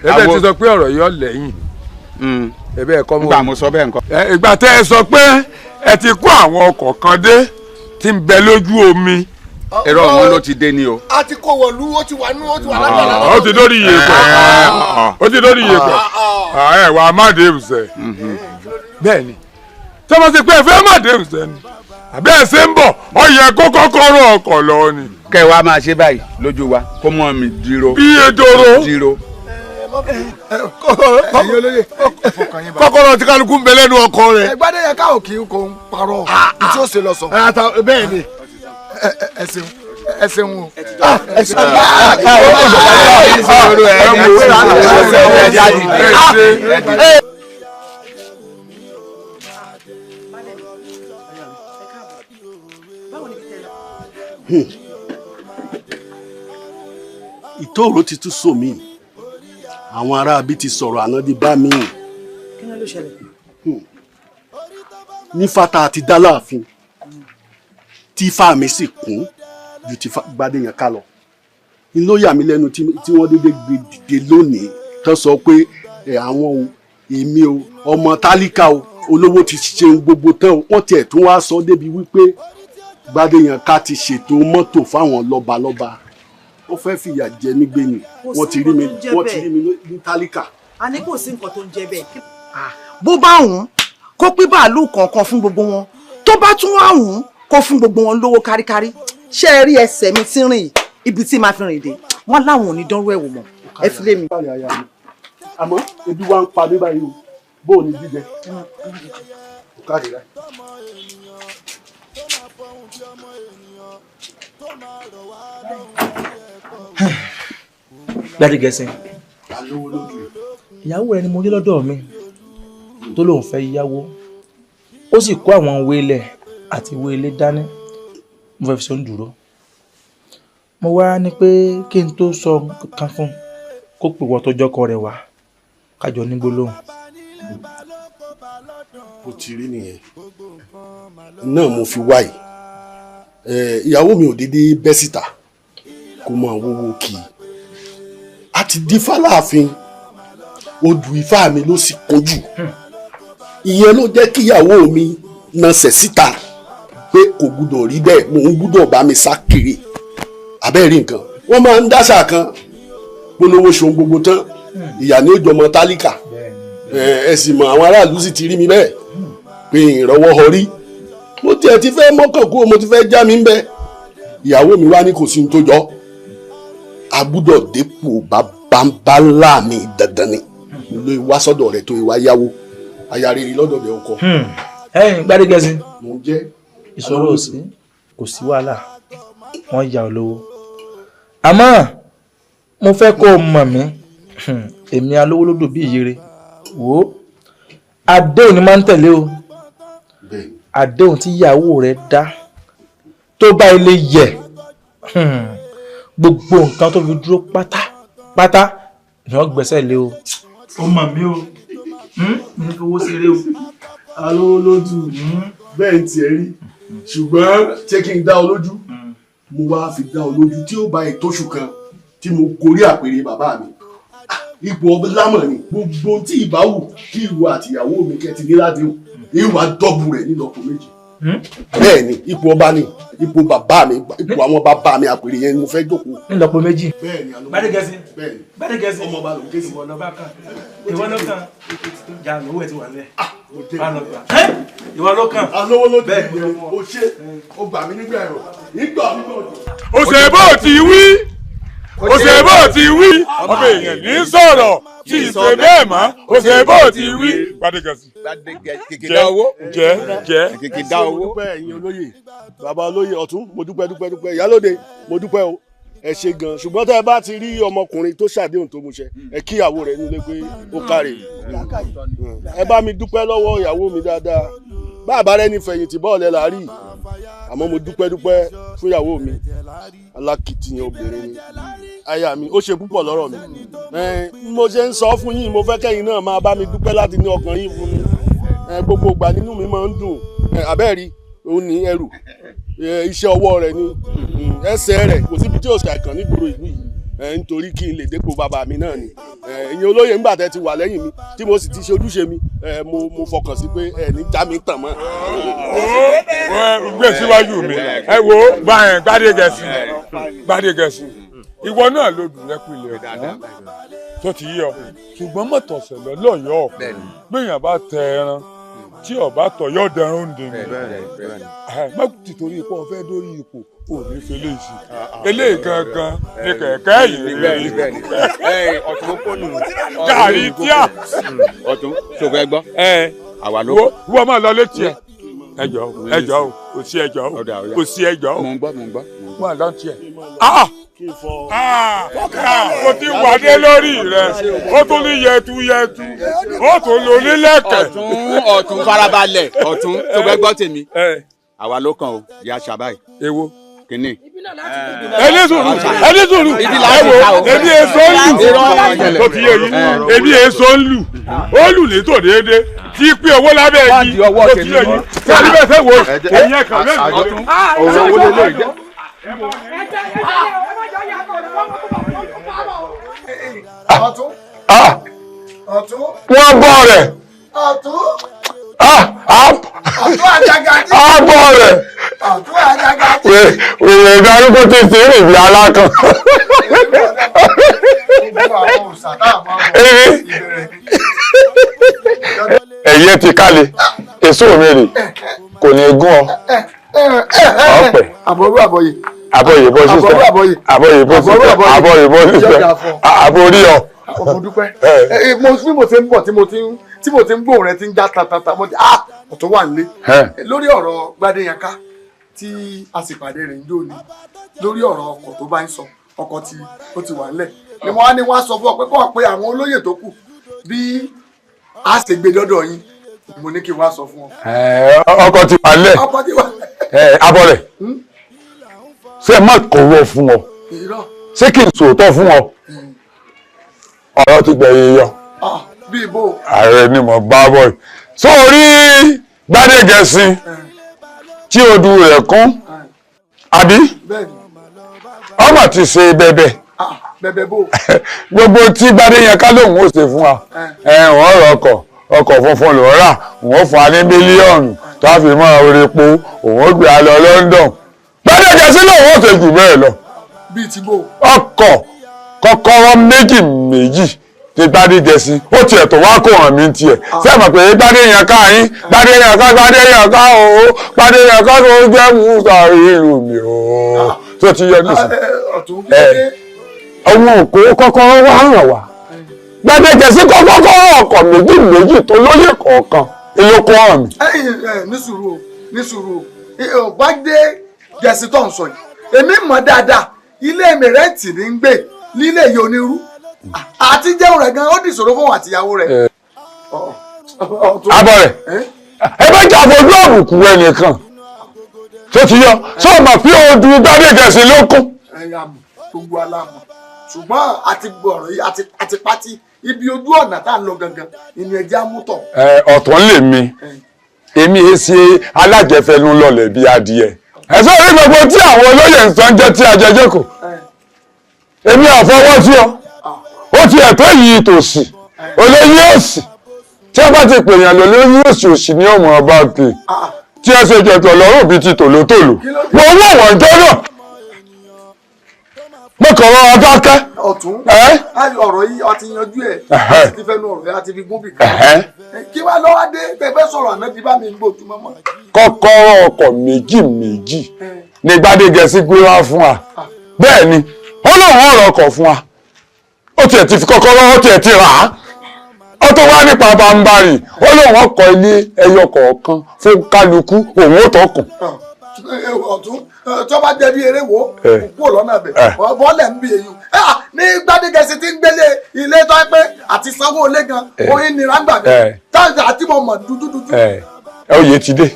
ebe ti sọ pé ọ̀rọ̀ yọ lẹ́yìn ebe ẹ̀kọ́ mọ́. ìgbà mo sọ bẹ́ẹ̀ nǹkan. ìgbà tẹ́ ẹ sọ pé ẹ ti kó àwọn ọkọ̀ kan dé tí ń bẹ lójú omi. ẹ̀rọ wọn ló ti dé ni o. a ti kó wọ̀lú ó ti wà lágbàlá. ó ti dórí iye pẹ̀ ó ti dórí iye pẹ̀ ẹ wà á má dé ìbùsẹ̀ bẹ́ẹ̀ ni tí wọ́n ti pé ẹ fẹ́ má dé ìbùsẹ̀ ni àbí ẹ ṣe ń bọ̀ ọ yẹ kó kọ́kọ́rọ́ ọkọ̀ lọ ni. kẹ́ ẹ wá máa ṣe báyìí lójú wa kó mọ́ mi dúró. bí ejoro. dúró. kọ́kọ́rọ́ tí kálukú ń bẹ lẹ́nu ọkọ rẹ̀. ẹgbẹ́ yẹ káwọn kì í kò ń parọ́ tí ó ṣe lọ sọ. bẹ́ẹ̀ ni ẹ ṣeun ẹ ṣeun o. ẹ ṣeun. ìtòòrò ti tún sọ mí àwọn aráabí ti sọ̀rọ̀ ànádì bá mi. kí ló ṣẹlẹ̀. ní fata àti dáláàfin tí ifá mi sì kún ju ti Gbádéyàn ká lọ n ló yà mí lẹ́nu tí wọ́n dédé gbé dìde lónìí tó sọ pé àwọn èmi o ọmọ tálíkà o olówó ti ṣe gbogbo tán o wọ́n tiẹ̀ tún wá sọ débi wípé Gbádéyàn ká ti ṣètò mọ́tò fáwọn lọ́balọ́ba ó fẹ́ fìyà jẹ mí gbé ni wọ́n ti rí mi ní tálíkà. a ní kò sí nǹkan tó ń jẹ bẹ́ẹ̀. bó bá wùn kó pín bàálù kọ̀ọ̀kan fún gbogbo wọn tó bá tún wá wùn kó fún gbogbo wọn lówó káríkárí ṣé ẹ rí ẹsẹ̀ mi tí ń rìn ibi tí màá fi rìn dé wọn láwọn ò ní dánrú ẹ̀ wò mọ́ ẹ fi lé mi. àmọ́ ebi wa ń pa mí báyìí o bó o ní jíjẹ. káàdì rẹ. Gbádé Gẹ̀ẹ́sìn ìyàwó rẹ ni mo rí lọ́dọ̀ mi tó lóun fẹ́ yáwó ó sì kó àwọn ìwé ilẹ̀ àti ìwé ilé dání mo fẹ́ fi ṣe ń dúró mo wá ní pé kí n tó sọ kan fún kó pè wọ́n tó jọ́kọ rẹ̀ wá kájọ ní gbólóhùn. bó ti rí nìyẹn náà mo fi wáyé ìyàwó mi ò déédéé bẹ́ síta kó máa wówó kì í a ti dífá láàfin odù ifá mi ló sì kúnjù ìyẹn ló jẹ́ kíyàwó mi nasẹ̀ síta pé kò gbúdọ̀ rí bẹ́ẹ̀ mò ń gbúdọ̀ bá mi sá kiri abẹ́rẹ́ nǹkan wọ́n máa ń dáṣà kan polówó ṣohun gbogbo tán ìyá ní òjò ọmọ tálíkà ẹ sì mọ àwọn aráàlú sì ti rí mi bẹ́ẹ̀ pé ìrọwọ́ ọrí mo tiẹ̀ ti fẹ́ mọ́kàn kú mo ti fẹ́ já mi ń bẹ ìyàwó mi wá ní kò sí ní tó jọ a gbúdọ̀ dépò bàbá ńlá mi dandan ni ló wá sọ́dọ̀ rẹ̀ tó wá yáwó aya rere lọ́dọ̀ rẹ̀ ọkọ. Gbádé Gẹ̀ẹ́sìn mo ń jẹ́ ìṣòro òsì kò sí wàhálà wọ́n yà ọ́ lówó àmọ́ mo fẹ́ kó o mọ̀ mí èmi alówó lódò bí ìyèrè wò ó àdéhùn ni máa ń tẹ̀lé o àdéhùn tí ìyàwó rẹ̀ dá tó bá ilé yẹ gbogbo nǹkan tó fi dúró pátápátá ni wọ́n gbẹ́sẹ̀ lé o. ó mọ̀ mí o ní owó ṣeré o. alówó lójú bẹ́ẹ̀ tiẹ̀ rí ṣùgbọ́n ṣé kí n dá ọ lójú mo wá fi dá ọ lójú tí ó bá ìtóṣù kan tí mo gorí àpèrè bàbá mi ipò ọbẹ̀ lámọ̀ ni gbogbo tí ìbáwù kí ìwọ àtìyàwó mi kẹ́ ti ní ládéhùn ìwà dọ́bù rẹ̀ nílọ́pọ̀ méjì bẹ́ẹ̀ ni ipò ọba ni ipò bàbá mi ipò àwọn bàbá mi àpèrè yẹn ni mo fẹ́ jókòó. nílọ́pọ̀ méjì. bẹ́ẹ̀ ni Gbádé Gẹ̀ẹ́sìn bẹ́ẹ̀ ni Gbádé Gẹ̀ẹ́sìn ọmọ ọba ló ń ké sí. ìwọ lọ́ba kan ìwọ ló kàn já lówó ẹ̀ ti wà lẹ̀. ìwọ ló kàn. alówó ló ti di o ṣe o gbà mí nígbà ẹ̀rọ nígbà nígbà òjò. òṣèbó ti wí òṣèbó ti wí ọmọ èèyàn ní sọ̀rọ̀ tí ì ṣe bẹ́ẹ̀ mọ́ òṣèbó ti wí. Gbádé Gẹ̀ẹ́sìn kìkìdá owó jẹ́ kìkìdá owó. mo dúpẹ́ ẹ̀yin olóyè bàbá olóyè ọ̀tún mo dúpẹ́ ìyálóde mo dúpẹ́ o ẹ ṣe gan ṣùgbọ́n tẹ́ ẹ bá ti rí ọmọkùnrin tó ṣàdéhùn tó múṣẹ ẹ kíyàwó rẹ̀ nílé pé ó káre ẹ bá mi dúpẹ́ lọ́wọ́ ìyàwó mi dáadáa bàbá rẹ̀ ní fẹ̀yìntì bọ́ọ̀lù là á rí àmọ́ mo dúpẹ́ fún ìyàwó mi alákìtìyàn obìnrin ni aya mi ó ṣe púpọ̀ lọ́rọ̀ mi mo ṣe ń sọ fún yín mo fẹ́ kẹ́yìn náà máa bá mi dúpẹ́ láti ní ọkàn yín fún mi gbogbo ìgbà nínú mi máa ń dùn abẹ́ẹ̀rí òun ní ẹrù iṣẹ́ ọwọ́ rẹ̀ ni ẹsẹ̀ rẹ̀ kò síbi tí ò ṣàìkàn nígboro ìlú yìí nítorí kí n lè dépò bàbá mi náà ni ẹ̀yin olóyè ńgbà tẹ́ ti wà lẹ́yìn mi tí mo sì ti ṣe ojúṣe mi mo fọkàn sí pé ní já mi tàn mọ́. gbé síwájú mi ẹ wo Gbádé Gẹ̀ẹ́sìn ìwọ náà ló dùn lẹ́kùnlé ọ̀hún tó ti yí ọ ṣùgbọ́n mọ̀tọ̀sẹ̀ lọ́yọ̀ọ́ gbẹ̀yìn bá tẹ ẹran tí ọba tọ̀ yọ̀ dẹrùn ń dènì má ti torí ipò ọ̀fẹ́ dórí ipò ò ní fi eléyìí sí eléyìí gangan ni kẹ̀kẹ́ yìí rí ọ̀tún pọ̀nù gàrí tíà ọ̀tún ṣòfò ẹgbọ́ àwa ló. wọ́n máa lọ létí ẹ̀ ẹjọ́ kò sí ẹjọ́ mo ń gbọ́. wọ́n lọ tiẹ̀ o ti wàdé lórí rẹ o tún ní yẹtu o tún lò nílẹ̀kẹ̀. ọ̀tún farabalẹ̀ ọ̀tún tó fẹ́ gbọ́ tèmi àwa ló kàn ó yà ṣàbáyé. èwo kìíní. ẹni sùúrù ebi èso ń lù tó ti yé yìí ebi èso ń lù ó lù ní tò déédéé tí pé owó lábẹ́ yìí tó ti yé yìí sẹ́ni bẹ́ẹ̀ fẹ́ wo ẹ̀yìn ẹ̀ka mẹ́rin ọ̀tún owó lélẹ̀ jẹ́. wọ́n bọ̀ rẹ̀ àbọ̀ rẹ̀ òwe ìdarúgbó tó ti rìn bí alákan. ẹ̀yẹ ti kálẹ̀ èso mi rè kò ní gún ọ ọ̀pẹ. àbọ̀yè bọ́ sísẹ àbọ̀yè bọ́ sísẹ àbọ̀rí ọ mo dúpẹ́ bí mo ṣe ń bọ̀ tí mo ti ń gbóhùn rẹ ti ń já tatata mo ti ọ̀tún wà nílé lórí ọ̀rọ̀ Gbádéyànká tí a sì pàdé rẹ̀ ń jò ní lórí ọ̀rọ̀ ọkọ̀ tó bá ń sọ ọkọ̀ tí ó ti wà nílẹ̀ ni mo wá ní wá sọ fún ọ pé kọ́ pé àwọn olóyè tó kù bí a ṣe gbé dọ́dọ̀ yín mo ní kí n wá sọ fún ọ. ọkọ̀ ti wà nílẹ̀ abọ́lẹ̀ ṣé ẹ má kọ̀wọ́ fún ọ ṣé kí n sòótọ́ fún ọ ọ̀rọ̀ ti gbẹ̀yìn yọ. bí ibo. ààrẹ ni mo bá bọ̀ sórí Gbádégẹṣin tí odù rẹ̀ kún àbí ọmọ ti ṣe bẹ̀bẹ̀ bẹ̀bẹ̀ bò. gbogbo tí Gbádéyànká lòun ó ṣe fún wa wọ́n rọ ọkọ̀ funfun ló rà wọ́n fún wa ní mílíọ̀nù tó a fi mọ́ orí epo òun ó gbé a lọ London Gbádégẹṣin lòun ó ṣe jù bẹ́ẹ̀ lọ. bíi ti bò. ọkọ̀ kọ́kọ́rọ́ méjì ti Gbádégẹṣin ó tiẹ̀ tó wá kó hàn mí tiẹ̀ ṣé ẹ mọ̀ pé Gbádéyànká yín Gbádéyànká o Gbádéyànká tó jẹ́ musa ìlú mi o tó ti yọ nísìnyí. àwọn òkú kọ́kọ́rọ́ wá hàn wá Gbádégẹṣin kọ́kọ́rọ́ ọkọ̀ méjì tó lóye kọ̀ọ̀kan ìlókò hàn mí. ní sùúrù Gbádégẹṣin tó ń sọ yìí èmi mọ̀ dáadáa ilé mi rẹ́ǹtì ní ń gbé nílé yìí onírú àti jẹun rẹ̀ gan ó di ìṣòro fún àtìyàwó rẹ̀. abọ́ rẹ̀ ẹ bá jà fojú àbùkù ẹnìkan tó ti yọ sọ ma fi odù Gbádégẹṣin ló kún. gbogbo aláàmọ̀ ṣùgbọ́n àti gbọ̀rọ̀ yìí àti pátí ibi ojú ọ̀nà tá à ń lọ gangan ìní ẹja mútọ̀. ọ̀tọ̀ lè mi èmi ẹ ṣe alájẹfẹnu lọlẹ̀ bí adìẹ ẹ̀sọ́ orí gbogbo tí àwọn olóyè ń san jẹ́ tí ajẹjẹ́ kò èmi àfọwọ́ sí ọ ó ti ẹ̀tọ́ yìí tòsí olóyè òsì tí a bá ti pèèyàn lólóyè òsì ní ọmọ ọba kè tí ẹ ṣe jẹ̀tọ̀ lọ́rùn bíi ti tòlótòló wọ́n wọ̀ wọ́n jọ́ náà mo kàn rọ ọjọ́ kẹ́. ọ̀tún ọ̀rọ̀ yìí ọtí yanjú ẹ̀ láti ti fẹ́nu ọ̀rọ̀ yẹn àti fi gún bìkan kí wàá lọ́wọ́ dé tẹ̀fẹ́ sọ̀rọ̀ àná ti bá mi gbójúmọ́ mọ́. kọ́kọ́rọ́ ọkọ̀ méjì ni Gbádégẹṣin gbé wá fún wa bẹ́ẹ̀ ni ó lóun ọ̀rọ̀ ọkọ̀ fún wa ó tiẹ̀ ti fi kọ́kọ́rọ́ ó tiẹ̀ ti rà á ó tó wá nípa bámbárì ó lóun ọkọ̀ ilé ẹyọ kọ̀ọ̀kan fún kálukú òun ó tọkùn. ọ̀tún tí wọ́n bá jẹ́ bí eré wo òkú ọ̀lọ́nà bẹ̀ bọ́ọ̀lẹ̀ ń bí èyí ní Gbádégẹṣin ti ń gbélé ilé tó pé àti sanwó ilé gan oyin nira ń gbà mí táǹtì àti mo mọ̀ dúdú. oyè ti dé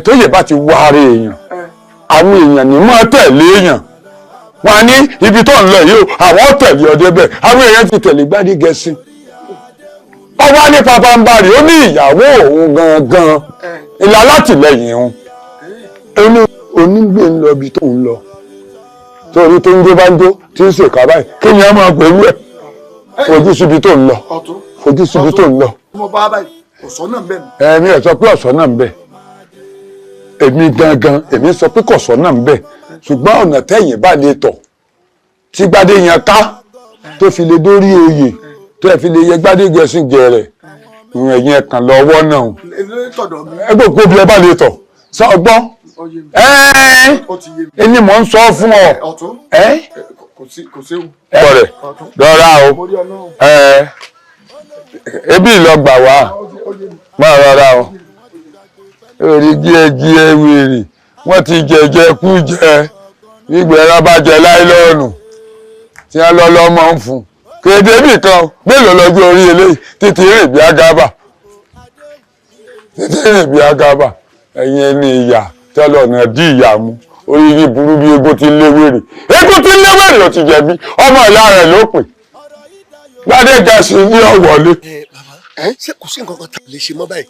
tó yẹ bá ti wá rí èèyàn àwọn èèyàn ní mọ́ tẹ̀lé èèyàn wọn ní ibi tó ń lọ yìí o àwọn tẹ̀lé ọdẹ bẹ́ẹ̀ àwọn èèyàn ti tẹ̀lé Gbádégẹṣin ọwọ́ ní pabambarì ó ní ìyàwó òun gangan ìlà látìlẹ́yìn òun onígbè ń lọ ibi tó ń lọ torí tó ń jó bá ń jó tí ń ṣèkà báyìí kí ni a máa pẹ̀lú ẹ̀ fojú síbi tó ń lọ fojú síbi tó ń lọ. mo bá báyìí ọ̀sán náà ń bẹ̀ mí. ẹ̀mí ẹ̀ sọ pé ọ̀sán náà ń bẹ̀ èmi gangan èmi sọ pé kọ̀sán náà ń bẹ̀ ṣùgbọ́n ọ̀nà tẹ̀yìn bá lè tọ̀ tí Gbádéyànká tó fi lè dórí oyè tó ẹ̀ fi lè yẹ Gbádégẹṣin gẹ̀rẹ̀ ẹ̀yìn ẹ̀kan lọ́wọ́ náà ẹ gbogbo bí ẹ bá lè tọ̀ sọ ọgbọ́n ẹni mò ń sọ fún ọ ọ̀rẹ́ rọra o ebi ìlọgbà wá máa rọra o orí jíẹ wèrè wọ́n ti jẹjẹ kú jẹ ìgbẹ́ rábàjẹ láìlọ́ọ̀nù tí wọ́n lọ́lọ́ mọ́ ń fún kéde nìkan mélòó lọ́jọ́ orí eléyìí títí rìn bí agaba ẹ̀yin ẹni ìyá tẹ́lọ̀ náà dí ìyá mu orí yìí burú bí egun ti léwèrè egun ti léwèrè ó ti jẹ̀bi ọmọ ìyá rẹ̀ ló pè Gbádégẹṣin ní ọ̀wọ́lé. ṣé kò sí nǹkan kan tá a lè ṣe mọ́ báyìí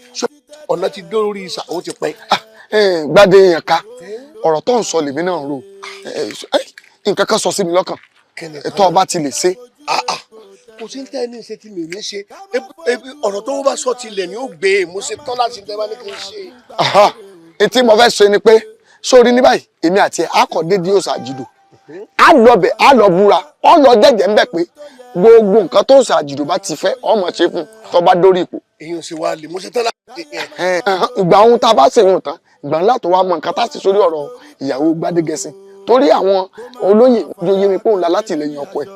ọ̀nà ti dé orí ìsà ó ti pẹ́. Gbádéyànká ọ̀rọ̀ tó ń sọ lèmi náà rò nǹkan kan sọ sí mi lọ́kàn ètò ọba ti lè ṣe. kò sí ní tẹ́ ẹ ní ṣe tí mi ò ní ṣe ọ̀rọ̀ tó bá sọ tilẹ̀ ni ó gbé e mo ṣe tán láti tẹ́ bá ní kí n ṣe. etí mo fẹ́ ṣe ni pé sórí ní báyìí èmi àti ẹ̀ á kọ́ dédé òòṣà àjìdò á lọ bẹ̀ á lọ búra ọ lọ jẹ́jẹ́ ń bẹ̀ pé gbogbo nǹkan tó òòṣà àjìdò bá ti fẹ́ ọmọ ṣe fún tó bá dórí ipò. èèyàn ṣe wá lè mo ṣe tán láti ṣe yẹn. ìgbà ohun tá a bá ṣèyàn tán ìgbà ńlá tó wá mọ nǹkan tá a sì sórí ọ̀rọ̀ ìyàwó Gbádégẹṣin torí àwọn olóyè ojú yé mi pé òun la látìlẹ́yìn ọkọ ẹ̀.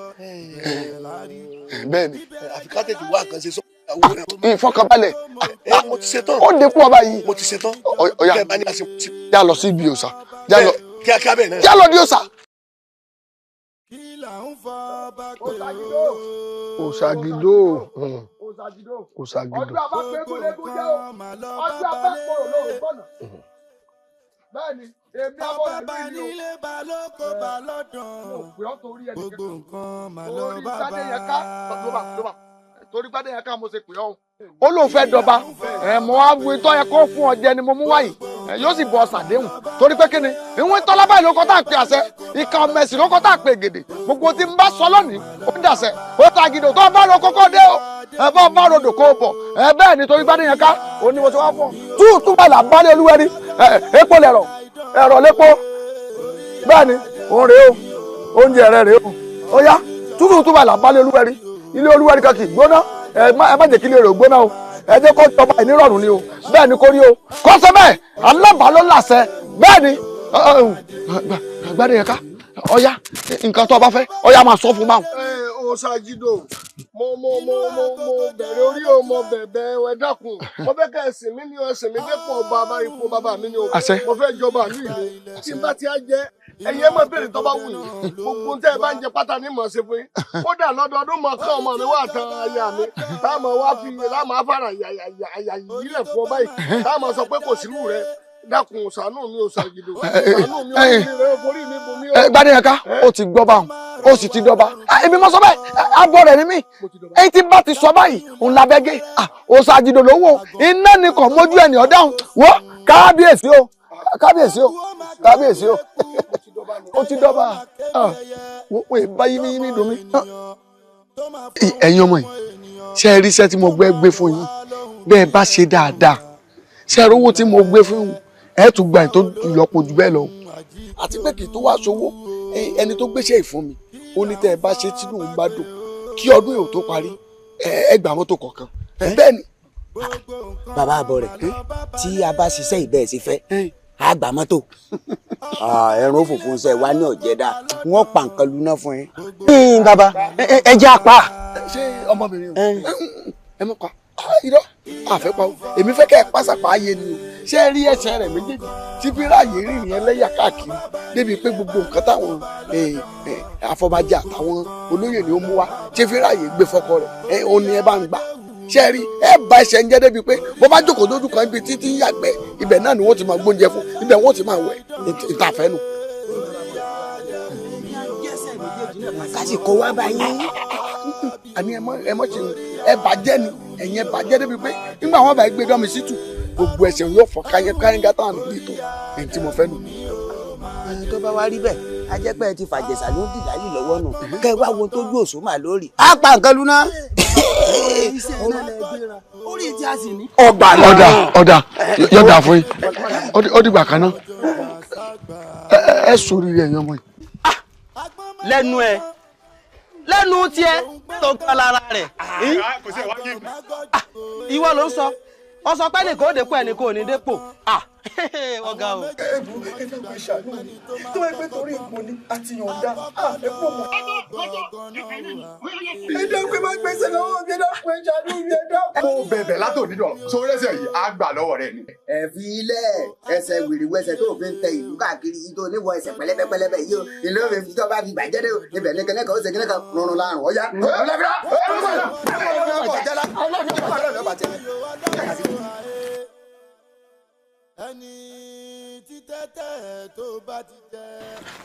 bẹ́ẹ̀ ni. àfi ká tètè wá nǹkan ṣe sọ ìyàwó rẹ. ìfọkànbalẹ̀. mo ti ṣetán. ó dé fún ọba yìí. mo ti ṣetán. ọ̀ya já lọ sí ibi òòṣà. kíákíá bẹ́ẹ̀ náà. já lọ di òòṣà. òṣàgídó. òṣàgídó. ọjọ́ abápẹ́gùn lẹ́gùn jẹ́ o ọjọ́ abápọ̀rọ̀ lóru gbọ́nà. bẹ́ẹ̀ni èmi abọ́ rẹ̀ ní ìlú òpè ọ́ torí ẹni kẹ́kẹ́ orí gbádé yẹn ká lóba torí gbádé yẹn ká mo ṣe pè ọ́ ó lóun fẹ́ dọba mo á wí tọ́ yẹ kó fún ọ jẹ ni mo mú wáyìí yóò sì bọ ṣàdéhùn torí pé kíni ìwọ̀n tọ́lá báyìí ló kọ́ tá à pé àṣẹ ìka ọmọ ẹ̀sìn ló kọ́ tá à pé gèdè gbogbo tí n bá sọ lónìí ó dàṣẹ ó ta gidi tó bá lọ kókó dé o ẹ bá bá rodò kó bọ̀ bẹ́ẹ̀ ni torí gbádé yẹn ká ó ní mo ti wá fún ọ túbọ̀ là bá lé olúwẹ̀rí epo lẹ̀rọ̀ ẹ̀rọ lépo bẹ́ẹ̀ ni òun rèé o oúnjẹ rẹ̀ rèé o ó yá túbọ̀ là bá lé olúwẹ̀rí ilé olúwẹ̀rí kan kì í gbóná ẹ má jẹ́ kí ilé rẹ̀ gbóná o ẹ jẹ́ kó jọba ìnírọ̀rùn ni o bẹ́ẹ̀ ni kó rí o kó sọ bẹ́ẹ̀ alábàá ló làṣẹ bẹ́ẹ̀ ni gbádùn yẹn ká ọ̀yá nǹkan tó o bá fẹ́ ọ̀yá máa sọ fún báwọn. Òṣàgídó mo bẹ̀rẹ̀ orí o mo bẹ̀bẹ̀ ẹ dákun mo fẹ́ kẹ́ ẹ̀sìn mi ní ẹ̀sìn mi dépò ọba ipò bàbá mi ní o mo fẹ́ jọba ìlú ìlú tí n bá ti á jẹ ẹ̀yin mọ̀ bèrè tó bá wù yín gbogbo tẹ́ ẹ bá ń jẹ pátá ní mọ̀ ṣe fún yín kódà lọ́dọọdún mọ̀ kí ọmọ mi wà tán aya mi táàmù wá fi láàmú afárá àyà yìí rẹ̀ fún ọ báyìí táàmù sọ pé kò sílù rẹ dákun ṣàánú mi Òṣàgídó ṣàánú mi orí mi bù mí o. gbadé yẹn ká ó ti gbọ́ báwọn ó sì ti dọ́ba èmi mọ sọ bẹ́ẹ̀ abọ́ rẹ̀ ni mí èyí tí bá ti sọ báyìí òun labẹ́gẹ́ Òṣàgídó ló wò iná ni kò mójú ẹni ọ̀dáhùn wọ́ kábíyèsí o kábíyèsí o kábíyèsí o ó ti dọ́ba wọ́n ì bá yíní dùn mí. ẹ̀yin ọmọ yìí ṣe é rí iṣẹ́ tí mo gbé fún yín bẹ́ẹ̀ bá ṣe dáadáa ṣe é rówó tí mo gbé fún yín ẹ̀ tún gba ẹ̀ tó lọ́pọ̀ jù bẹ́ẹ̀ lọ. àti pé kì í tó wá sówó ẹni tó gbéṣẹ́ ìfún mi ó ní tẹ́ ẹ bá ṣe tínú ń bá dùn kí ọdún yóò tó parí ẹ gbà mọ́tò kọ̀ọ̀kan bẹ́ẹ̀ ni. bàbá àbọ̀ rẹ̀ tí a bá ṣiṣẹ́ ìbẹ́ẹ̀ sí fẹ́ a gbà mọ́tò ẹ̀rùn òfòfò ń sẹ́ wá ní ọ̀jẹ̀dá wọ́n pa nǹkan luná fún yín. bàbá ẹ jẹ́ apá. ṣé ọmọbìnrin o ẹ mọ̀ pa irọ́ àfẹ́pá o èmi fẹ́ kẹ́ ẹ pàṣàpá ayé ni o ṣé ẹ rí ẹsẹ̀ rẹ̀ méjèèjì tí fíráàyè rìn yẹn lẹ́yà káàkiri débi pé gbogbo nǹkan táwọn afọbajẹ àtàwọn olóyè ni ó mú wá ṣé fíráàyè gbé fọkọ rẹ̀ òun ni ẹ bá ń gbà ṣé ẹ rí ẹ bá ẹsẹ̀ ń jẹ́ débi pé bó bá jókòó lójú kan ibi títí ń yàgbẹ́ ibẹ̀ náà ni wọ́n ti máa gbóúnjẹ fún ibẹ̀ wọ́n ti máa wẹ̀ ìtàfẹ́ nù. kásì kó wá báyìí. àní ẹ mọ̀ ṣe ẹ bàjẹ́ ni ẹ̀yin ẹ bàjẹ́ débi pé nígbà wọn bá gbé dánmi sí tù gbogbo ẹsẹ̀ yóò fọ káyín gátà níbi tó ẹni tí mo fẹ́ nù. tó bá wá rí bẹ́ẹ̀ a jẹ́ pé ẹ ti fàjẹsà ló ń dìdálì lọ́wọ́ nù kẹ́ ẹ wá wo tójú òṣùmà lórí. a pa nǹkan luná. orí tí a sì ní. ọ̀dà yọ̀dà fún yín ó dìgbà kan náà ẹ sórí rẹ̀ ẹ̀yin ọmọ yìí. lẹ́nu tiẹ̀ tó kọ́ lára rẹ̀. ìwọ ló ń sọ ọ sọ pé ẹnì kò dépò ẹnì kò ní dépò ọ̀gá o. ẹ dákun ìṣàánú mi tó ẹ pé torí ipò ni àti yọ̀ǹda àfẹ́pọ̀ mọ́. ẹ dákun máa gbèsè lọ́wọ́ mi ẹ dákun ìṣàánú mi ẹ dákun. mo bẹ̀bẹ̀ látòní lọ sórí ẹsẹ̀ yìí á gbà lọ́wọ́ rẹ ni. ẹ fi ilẹ̀ ẹsẹ̀ wìrìwẹsẹ̀ tó fi ń tẹ ìlú káàkiri yìí tó níwọ̀ ẹsẹ̀ pẹlẹbẹpẹlẹbẹ yìí o ìlú òfin fi tó bá fi gbàjẹ́ dé o ibẹ̀ ní kẹ́nẹ́kan ó ṣe kẹ́nẹ́kan rọrùn láàrùn ọ̀yá.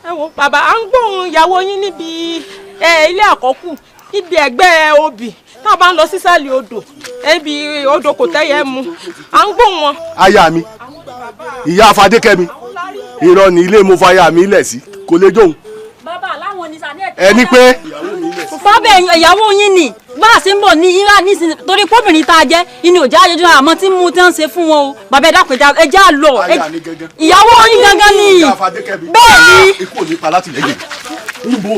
ẹ wo bàbá à ń gbóhùn ìyàwó yín níbi ilé àkọ́kù níbi ẹ̀gbẹ́ obì tá a bá ń lọ sísàlẹ̀ odò ibi odò kò tẹ́yẹ mu à ń gbóhùn wọn. aya mi ìyá Fadékẹ́mi irọ́ ni ilé mo fa aya mi lẹ̀ sí kò lè jóun. bàbá aláwọn ní sani ẹ̀ ẹni pé. fọ́bẹ̀ ìyàwó yín ni bá a ṣe ń bọ̀ ní irá nísìnyí torí pọ́bìnrin tá a jẹ́ inú òjá ayéjú àmọ́ tí mú tí wọ́n ṣe fún wọn o bàbá ẹ dákun ẹ já lọ ìyàwó yín gangan ni bẹ́ẹ̀ ni. ikú ò ní pa láti lẹ́yìn níbo.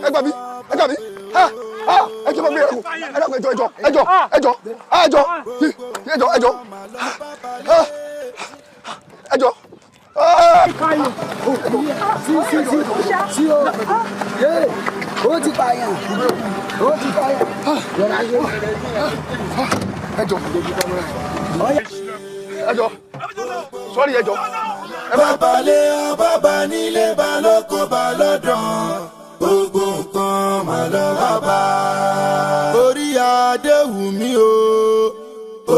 ẹ gbà mí ẹjọ́ bá gbé ẹrù ẹjọ́. Ó ti pààyàn. Ẹjọ́. Sọ́rí ẹjọ́. Bàbá lé bàbá nílé balóko balọ́dàn gbogbo nǹkan mà lọ bàbá. Orí adé wù mí o,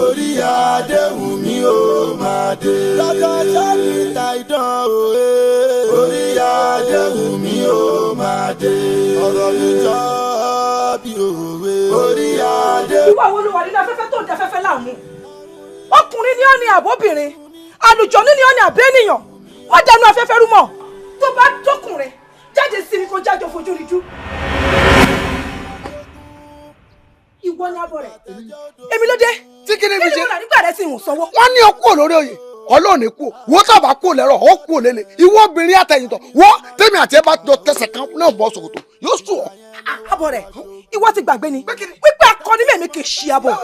orí adé wù mí o máa dé. Lọ́jọ́ sáré ta idán òwe. Orí adé wù mí o máa dé. Ọ̀rọ̀ mi jọ bí òwe. Orí adé. Ìwà wo ló wà nínú afẹ́fẹ́ tó ń da afẹ́fẹ́ láàmú? Ọkùnrin ni ó ní àbóbìnrin, àlùjọ̀nú ni ó ní àbẹ́nìyàn. Wọ́n dẹnu afẹ́fẹ́ rú mọ́. Tó bá tókùnrin, jáde sí mi kó jájọ fojú ríjú. Ìwọ ni abọ́ rẹ̀. Èmi ló dé. Tí kí ni fi ṣe? Kí ni mo rà nígbà rẹ̀ sì ń sanwó? Wọ́n ní ọkú lórí oyè. Ọlọ́ọ̀ni kú wọ́n sábà kú lẹ́rọ̀ ó kú lélẹ̀ ìwọ obìnrin àtẹ̀yìntọ̀ wọ́n tèmi àti ẹ bá jọ tẹsẹ̀ kan náà bọ́ ṣòkòtò yóò sùn ọ́. Abọ́ rẹ̀ ìwọ ti gbàgbé ni wípé akọni mẹ́mi kì í ṣe abọ́.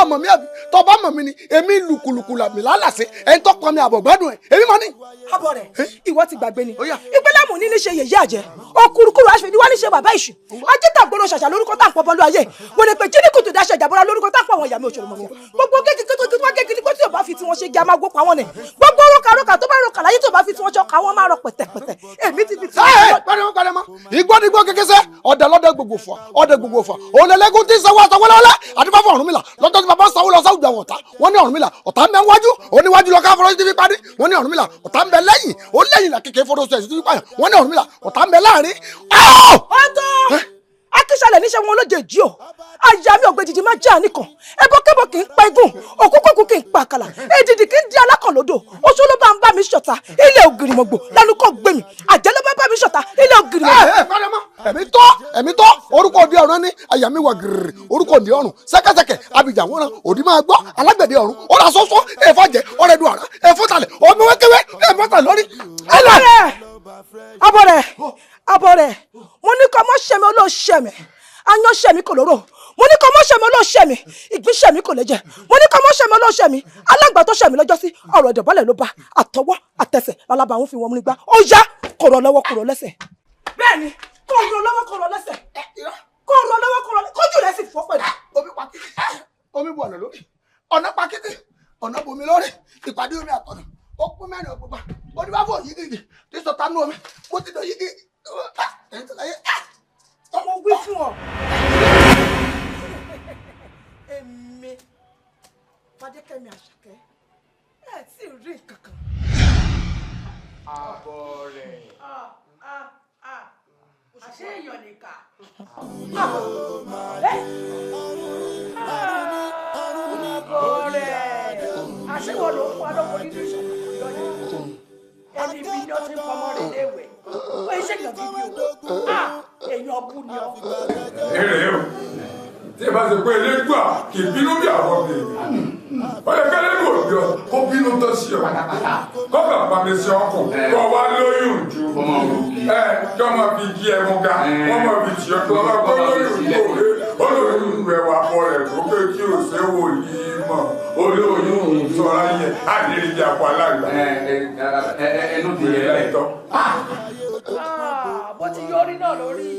Ọmọ mi àbí tọba mọ̀ mi ni èmi lùkùlùkù làmì lálàsẹ̀ ẹni tó pọn mi àbọ̀ gbádùn ẹ̀ èmi mọ̀ ni. Abọ́ rẹ̀ ìwọ ti gbàgbé ni ìpínlẹ̀ mú ní ní ṣe yèyé àjẹ́ ọkùnrùkùrù aṣèwádìí wá ní ṣe bàbá ìṣù ajẹ́tà gbọ́dọ̀ ṣàṣà lórúkọ tá à ń pọ̀ bọ́lú ayé wọ́n lè pè jírí kùtù dáṣẹ̀ ìjàbọ̀ra lórúkọ tá à ń pọ̀ àwọn ìyàmí òṣèlú mọ̀ fún gbogbo kékeré tó wá kékeré tí ò bá fi tí wọ́n ṣe gé a máa gbó pa wọ́n ni gbogbo rókàrókà tó bá rókà láyé tó bá fi tí wọ́n ṣe ọkà wọn máa rọ pẹ̀tẹ̀pẹ̀tẹ̀ èmi ti fi tí pẹ́rẹ́mọ́ igbó kékeré ọ̀dẹ lọ́dẹ gbogbo fà òlẹ̀lẹ́gùn tí sanwó àtọwọ́lọ́lá àdúgbò fún Ọ̀rúnmìlà lọ́jọ́ tí bàbá sanwó lọ sáwùjọ àwọn ọ̀tá wọ́n ní Ọ̀rúnmìlà ọ̀tá ń bẹ wájú oníwájú lọ ká fọlọ́sí ti fi parí wọ́n ní Ọ̀rúnmìlà ọ̀tá ń bẹ lẹ́yìn ó lẹ́yìn là kékeré fọlọ́sí ti fi pààyàn wọ́n ní Ọ̀rúnmìlà ọ̀tá ń bẹ láàrin. ọ̀tọ̀ akíṣàlẹ̀ níṣẹ́ wọn lóde jí o àyà mi ògbèjìjì máa jẹ́ àníkàn ẹbọkẹ́bọ kì í pa igun òkúkúkú kì í pa àkàlà èdìdì kì í di alákànlódò oṣù ló bá ń bá mi ṣọ̀tá ilé ògìrìmọ̀gbò lẹ́nu kọ́ gbé mi àjẹ́ ló bá bá mi ṣọ̀tá ilé ògìrìmọ̀gbò. ẹ̀mí tọ́ orúkọ òdi ọ̀run ní àyà mi wà gírì orúkọ òdi ọ̀run sẹ́kẹ́sẹ́kẹ́ abidjan wọn òdi máa gbọ́ alágbẹ̀dẹ ọ̀run ọ̀rọ̀ sọ́sọ́ ẹ̀fọ́jẹ ọ̀rẹ́dù àrà ẹ̀fọ́talẹ̀ ọmọ wẹ́kẹ́wẹ́ ẹ̀fọ́talẹ̀ lórí. abọ́ rẹ̀ mo ní kọ́ mọ́ ṣẹ́mi olóòṣẹ́mi ayan ṣẹ́mi kò lóró mo ní kọ́ mọ́ ṣẹ́mi olóòṣẹ́mi ìgbín ṣẹ́mi kò lè jẹ mo ní kọ́ mọ́ ṣẹ́mi olóòṣẹ́mi alágbà tó ṣẹ́mi lọ́jọ́ sí ọ̀rọ̀ ìdọ̀bálẹ̀ ló bá àtọwọ́ àtẹsẹ̀ lálábà àwọn fi wọn mú nígbà ó yá kò rọ lọ́wọ́ kò rọ lẹ́sẹ̀. Bẹ́ẹ̀ni kò rọ lọ́wọ́ kò rọ lẹ́sẹ̀ kò rọ lọ́wọ́ kò rọ lẹ́sẹ̀ kójú rẹ̀ sì fọ́ pẹ̀lú. omi bọ̀ ọ̀nà lórí ọ̀nà pakítì ọ̀nà bomi lórí ìpàdé omi àtọ̀nà ó kún mẹ́rin ọ̀gbọ̀gbà ó ní bá fọ yìí gidi tí sọ tánú omi mo ti dọ̀ yìí gidi ọmọ wí fún ọ. Èmi Fadékẹ́mi Àṣàkẹ́ ẹ tí ì rí kankan. Àbọ̀ rẹ̀. Àṣé èèyàn nìkà. Àbọ̀ rẹ̀. Àṣé wọn ló fún adọ́kọ̀ nínú ìṣòro lọ́yẹ̀. Ẹni bí ni ó ti ń fọmọ rẹ̀ léèwé. Ó ṣe èèyàn bíbí o. Èèyàn bú ni ọ. Èrè o, tí ẹ bá ṣe pé elégbà kì í bínú bí àwọn ọmọ ọ̀yẹ́ kẹ́lẹ́ ní òbí ọ kó bínú tó ṣe ọ kọ́kà pàmì sí ọkùn kọ́ wa lóyún ju kí ọmọ fi jí ẹmu ga wọ́n mọ̀ fi tì ọ́ kí wọ́n bá gbọ́ lóyún ju olóyún rẹ̀ wà pọ̀ rẹ̀ tó pé kí o ṣe wò yìí mọ̀ olóyún sọ̀rọ̀ yẹn àdéhìí àpò alágbà. ẹnu ti yẹ lẹ́tọ́. Bó ti yọrí náà lórí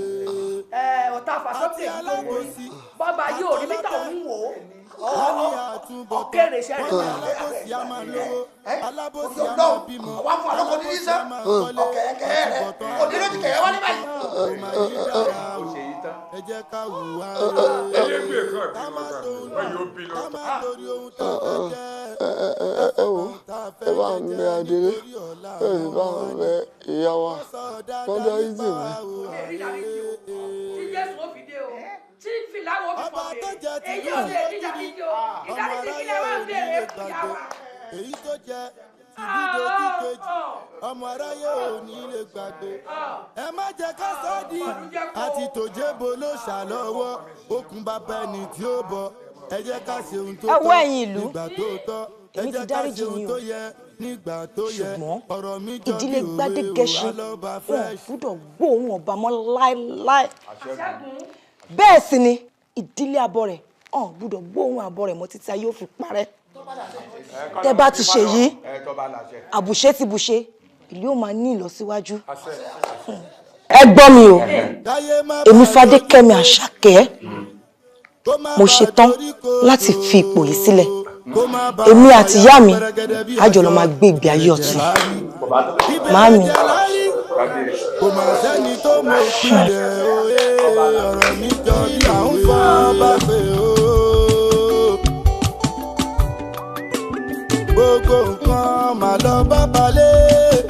ọ̀tá fàṣọ́tì èyí tó borí bọ́ba yóò rí mítà òun wò ó ọ̀kẹ́rẹ́ iṣẹ́ rẹ̀ alábòsí ọlọ́run àwọn afọ àlọ́kọ̀ ní iṣẹ́ ọ̀kẹ́kẹ́ rẹ̀ òdìrò ti kẹ̀yẹ́ wá ní báyìí. ẹ jẹ́ ká hùwà ẹlẹ́gbẹ̀ẹ́ kan tí wọ́n yóò bí lọ́tọ̀. ẹ wo ẹ bá ń bẹ adélé ẹ sì bá ń bẹ ìyá wa lọ́dọ̀ ìdí mi. tí Jésù ó fi dé o tí fìlàwọ̀ fi fọ́ bèrè èyí ò lè ní ìdáríjì o ìdáríjì kílẹ̀ wà ń bèrè fún ìyá wa. èyí tó jẹ ìdíje kíkejì ọmọ aráyé ò ní lè gbàgbé ẹ má jẹ ká sọdí àti tòjébo ló ṣàlọ́wọ́ okùn bàbá ẹni tí ó bọ ẹ jẹ́ ká ṣe ohun tó tọ́ nígbà tó tọ́ èmi ti dáríjì yín o ṣùgbọ́n ìdílé Gbádégẹṣin wọn gbọ́dọ̀ gbóhùn ọba mọ́ láéláé bẹ́ẹ̀ sì ni ìdílé Abọrẹ̀ wọn gbọ́dọ̀ gbóhùn Abọrẹ̀ mọ́ títí ayé ó fi parẹ́ tẹ́ bá ti ṣe yìí àbùṣe ti bùṣe ìlú ó máa ní ìlọsíwájú ẹ gbọ́ mi o èmi Fadékẹ́mi Àṣàkẹ́ mo ṣetán láti fi ipò yìí sílẹ̀ èmi àti ìyá mi a jọ lọ máa gbé ìgbé ayé ọ̀tun màámi. kò mà sẹ́ni tó mọ ìpínlẹ̀ ọ̀rọ̀ mi jọ bí à ń fọ́ bá pé o. gbogbo nǹkan mà lọ bá balẹ̀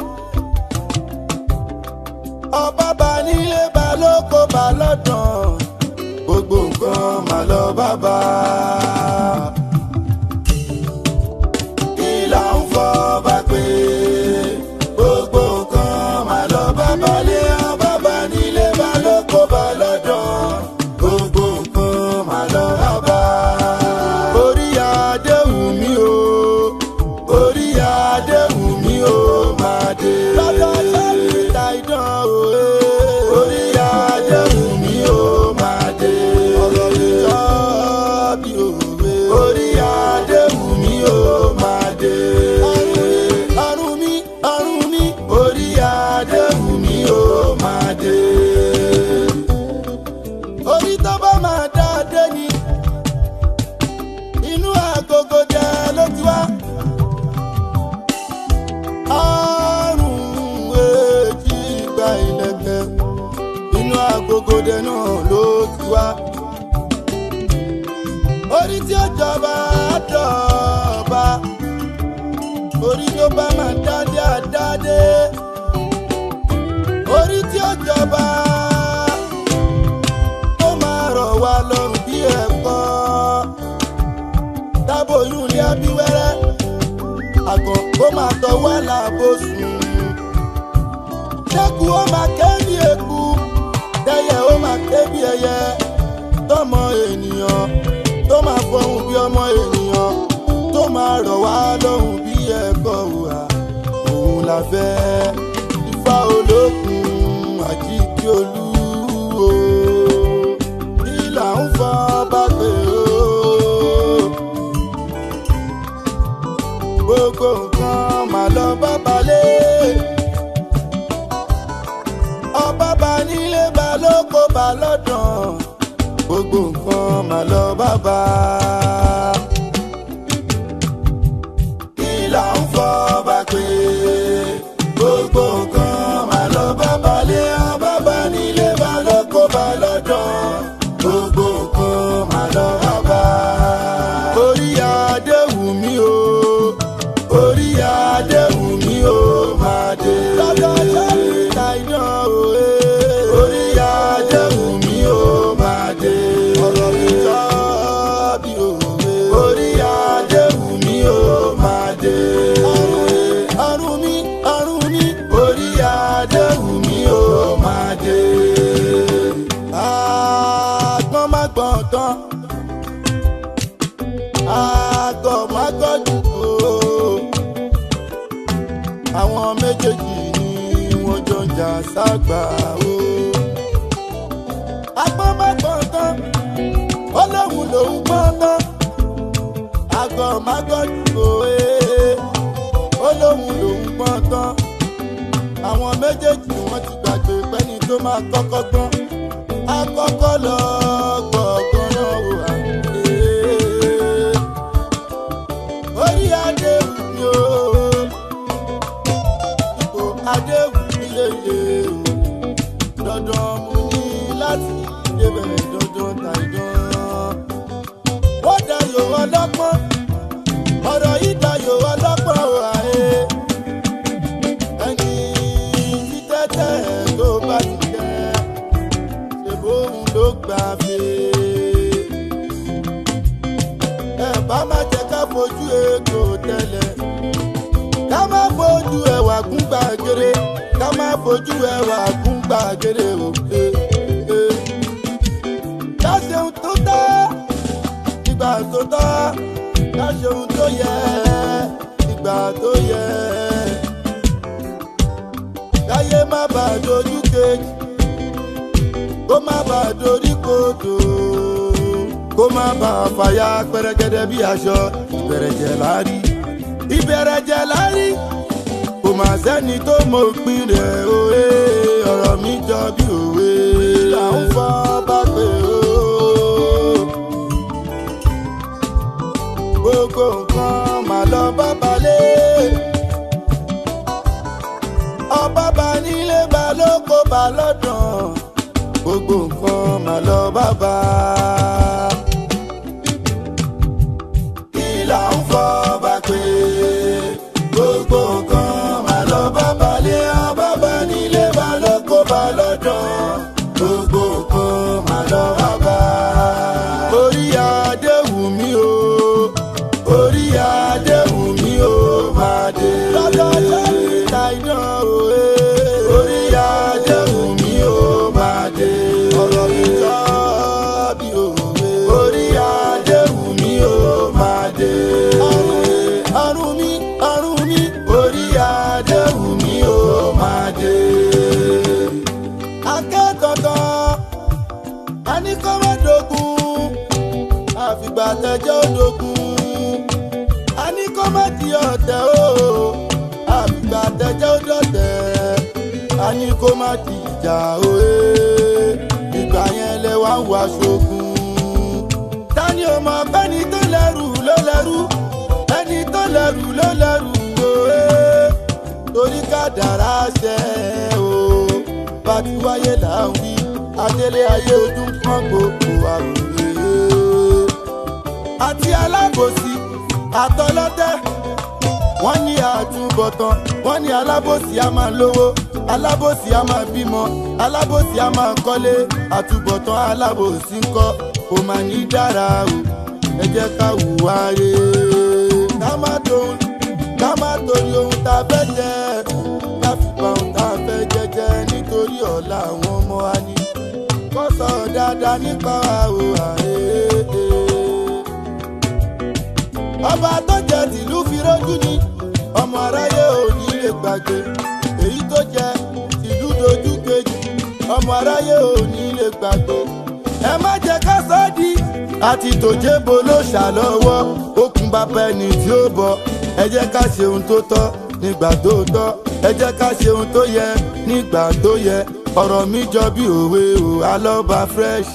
ọba bá nílé bá lóko bá lọ́dàn gbogbo nǹkan mà lọ bá bá. kí là ń fọ́ bá pé gbogbo nǹkan mà lọ bá balẹ̀ ọba bá nílé bá lóko bá lọ́dàn gbogbo nǹkan mà lọ bá bá. orí adé wù mí o orí adé wù mí o máa dé. lọ́dọ̀ sẹ́yìn ta idán o orí adé wù mí o máa dé. ọ̀rọ̀ mi sọ bí òwe orí adé wù mí o máa dé. ọ̀run mi orí adé wù mí o máa dé. orí tó bá máa dá adé ni inú agogo jẹ ló ti wá. àrùn èjì gba ìlẹ̀kẹ̀ inú agogo dẹ náà ló ti wá. orí tí ó jọba dọ̀ba orí tó bá máa dádé àdádé orí tí ó jọba tó máa rọ̀ wá lọ́rùn bí ẹ̀kọ́ tábòyún ní abíwẹ́rẹ́ àgàn ó máa tọwọ́ làbò sùn ṣẹ́kù ó máa ké bí eku dẹ́yẹ ó máa ké bí ẹyẹ tọmọ ènìyàn tó máa fọhùn bí ọmọ ènìyàn tó máa rọ̀ wá lọ́rùn bí ẹ̀kọ́ wà òun la fẹ́ Ifá olókun àjíkí olúwo kí là ń fọ́ bá pé o. gbogbo nǹkan mà lọ bá balẹ̀ ọba bá nílé bá lóko bá lọ́dàn gbogbo nǹkan mà lọ bá bá. kí là ń fọ́ bá pé gbogbo nǹkan mà lọ bá balẹ̀ ọba bá nílé bá lóko bá lọ́dàn gbogbo nǹkan mà lọ bá bá. orí adé wù mí o orí adé wù mí o máa dé. lọ́dọ̀ sẹ́yìn ta idán o orí adé wù mí o máa dé. ọ̀rọ̀ mi sọ bí òwe orí adé wù mí o máa dé. ọ̀run mi orí adé wù mí o máa dé. àgbọ̀n má gbọ̀n tán àgọ̀ má gbọ̀dù àwọn méjèèjì ni wọ́n jọ ń jà ságbà o. agbọ́n má gbọ́n tán ó lóhùn lòún gbọ́n tán àgọ́ má gbọ́dù ó lóhùn lòún gbọ́n tán àwọn méjèèjì wọ́n ti gbàgbé pẹ́ni tó máa kọ́kọ́ gbọ́n àkọ́kọ́ lọ gbọ̀ngàn náà wò á. orí adé wù mí o adéhùn iléyè o dandan mú ní láti débẹ̀ dandan tàìdán. wọ́n dayò ọlọ́pọ́n ọ̀rọ̀ yìí dayò ọlọ́pọ́n o àyè ẹni tí tẹ́tẹ́ tó bá ti jẹ́ ṣèbóhùn ló gbà fè. ẹ bá má jẹ́ ká fojú egbò tẹ́lẹ̀ ká má fojú ẹwà kún gbàgede ká má fojú ẹwà kún gbàgede o. ká ṣeun tó tọ́ ìgbà tó tọ́ ká ṣe ohun tó yẹ ìgbà tó yẹ. Káyé má bàa dojú kejì, kó má bàa dorí kodò, kó má bàa fàya pẹrẹgẹdẹ bí aṣọ. Ìbẹ̀rẹ̀jẹ̀ lárí, ìbẹ̀rẹ̀jẹ̀ lárí, kò má sẹ́ni tó mọ òpin rẹ̀ òwe. Ọ̀rọ̀ mi jọ bí òwe là ń fọ́ bá pé o. Gbogbo nǹkan mà lọ bá balẹ̀, ọba bá nílé bá lóko bá lọ́dàn. Gbogbo nǹkan mà lọ bá bá. Kí là ń fọ́ bá pé gbogbo nǹkan mà lọ bá balẹ̀, ọba bá nílé bá lóko bá lọ́dàn. Gbogbo nǹkan mà lọ bá bá. Orí adé wù mí o, orí adé wù mí o máa dé. Lọ́jọ́ sẹ́yìn láìdán òwe. Orí adé wù mí o máa dé. Ọ̀rọ̀ mi jọ bí òwe. Orí adé wù mí o máa dé. Ọ̀run mi, orí adé wù mí o máa dé. Akẹ́kọ̀ọ́ a ní kọ́ má dogun, àfìgbà tẹ́jọ́ dogun. A ní kọ́ má di ọ̀tẹ̀ o, àfìgbà tẹ́jọ́ dọ̀tẹ̀. A ní kó má di ìjà o, ìgbà yẹn lẹ wá ń wá ṣogun. Ta ni o mọ̀ pé ẹni tó lẹ́rù ló lẹ́rù, ẹni tó lẹ́rù ló lẹ́rù o. Torí kádàrá ṣẹ o, bá ti wáyé là ń wí. Adélé ayé ojú pọ́n gbogbo àròyé. Àti alábòsí àtọlọ́tẹ̀, wọ́n ní àtúbọ̀tán, wọ́n ní alábòsí a máa lówó, alábòsí a máa bímọ, alábòsí a máa kọ́lé. Àtúbọ̀tán alábòsí ń kọ́ kò má ní dára o. Ẹ jẹ́ ká hùwà rere, ká má torí ohun tá a fẹ́ jẹ, ká fi pa ohun tá a fẹ́ jẹjẹ nítorí ọ̀la àwọn ọmọ wa ní. Kó sọ dáadáa nípa wa o àyè. Ọba tó jẹ tìlú fi rójú ni ọmọ aráyé ò ní lè gbàgbé. Èyí tó jẹ tìlú dojú kejì ọmọ aráyé ò ní lè gbàgbé. Ẹ má jẹ́ ká sọ́ọ́dí àti tòjébo ló ṣàlọ́wọ́. Okùn bàbá ẹni tí ó bọ̀. Ẹ jẹ́ ká ṣe ohun tó tọ́ nígbà tó tọ́. Ẹ jẹ́ ká ṣe ohun tó yẹ nígbà tó yẹ. Ọ̀rọ̀ mi jọ bí òwe o, Alọ́ba fresh.